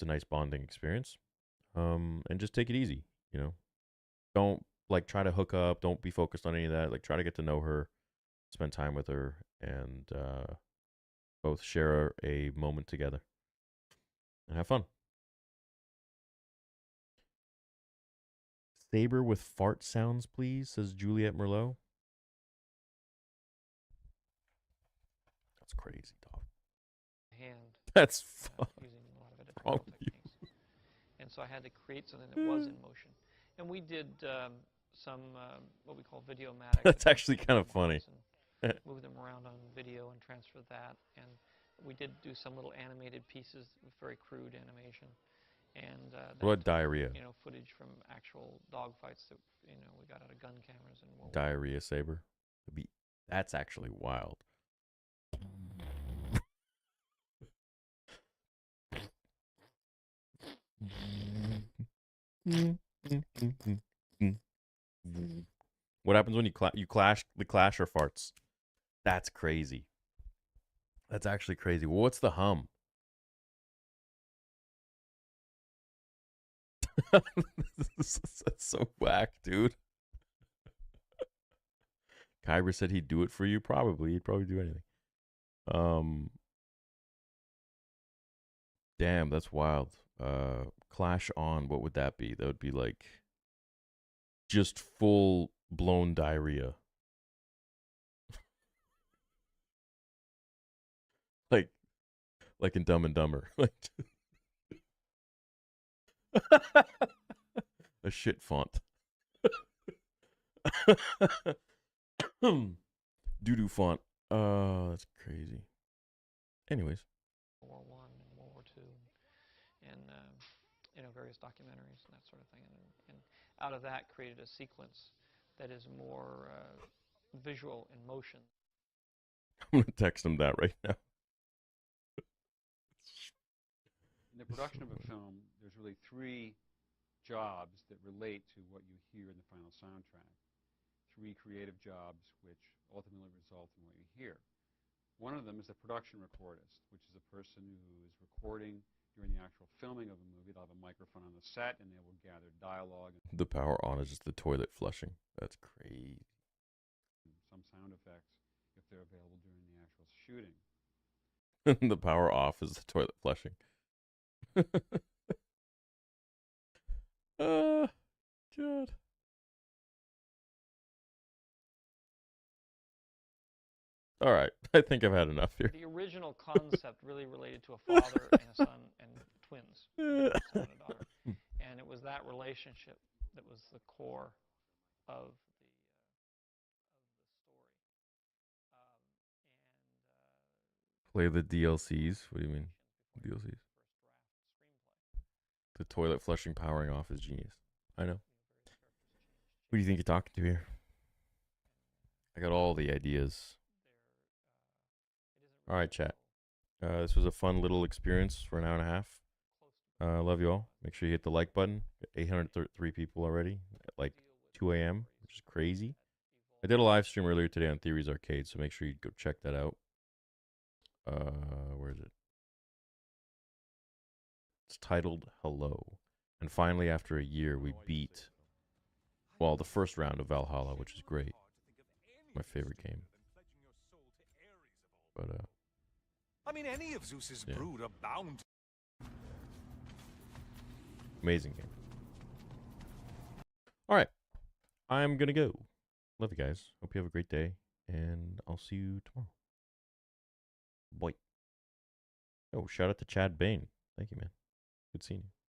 a nice bonding experience. And just take it easy. Don't try to hook up. Don't be focused on any of that. Try to get to know her, spend time with her, and both share a moment together and have fun. Saber with fart sounds, please, says Juliet Merlot. That's crazy, dog. Hand. That's using a lot of editorial techniques. And so I had to create something that was in motion. And we did some what we call video-matic. That's actually kind of funny. Move them around on video and transfer that. And we did do some little animated pieces with very crude animation. And What diarrhea? Footage from actual dog fights that we got out of gun cameras and Diarrhea Saber. That's actually wild. What happens when you clash? The clasher farts. That's crazy. That's actually crazy. Well, what's the hum? That's so whack, dude. Kyber said he'd do it for you. Probably. He'd probably do anything. Damn, that's wild. Clash on, what would that be? That would be just full blown diarrhea. like in Dumb and Dumber. A shit font. Doo-doo font. That's crazy. Anyways. World War I and World War II and various documentaries and that sort of thing. And out of that created a sequence that is more visual in motion. I'm going to text him that right now. In the production of a film, there's really three jobs that relate to what you hear in the final soundtrack. Three creative jobs which ultimately result in what you hear. One of them is the production recordist, which is a person who is recording during the actual filming of a movie. They'll have a microphone on the set and they will gather dialogue. The power on is just the toilet flushing. That's crazy. Some sound effects if they're available during the actual shooting. The power off is the toilet flushing. God. All right, I think I've had enough here. The original concept really related to a father and a son and twins, a son and a daughter. And it was that relationship that was the core of Play the DLCs. What do you mean? DLCs. The toilet flushing powering off is genius. I know. Who do you think you're talking to here? I got all the ideas. All right, chat. This was a fun little experience for an hour and a half. Love you all. Make sure you hit the like button. 803 people already at 2 a.m., which is crazy. I did a live stream earlier today on Theories Arcade, so make sure you go check that out. Where is it? It's titled Hello. And finally, after a year, we beat, well, the first round of Valhalla, which is great. My favorite game. But, I mean, any of Zeus's yeah. brood are bound. Amazing game. All right. I'm going to go. Love you guys. Hope you have a great day. And I'll see you tomorrow. Bye. Oh, shout out to Chad Bain. Thank you, man. Good seeing you.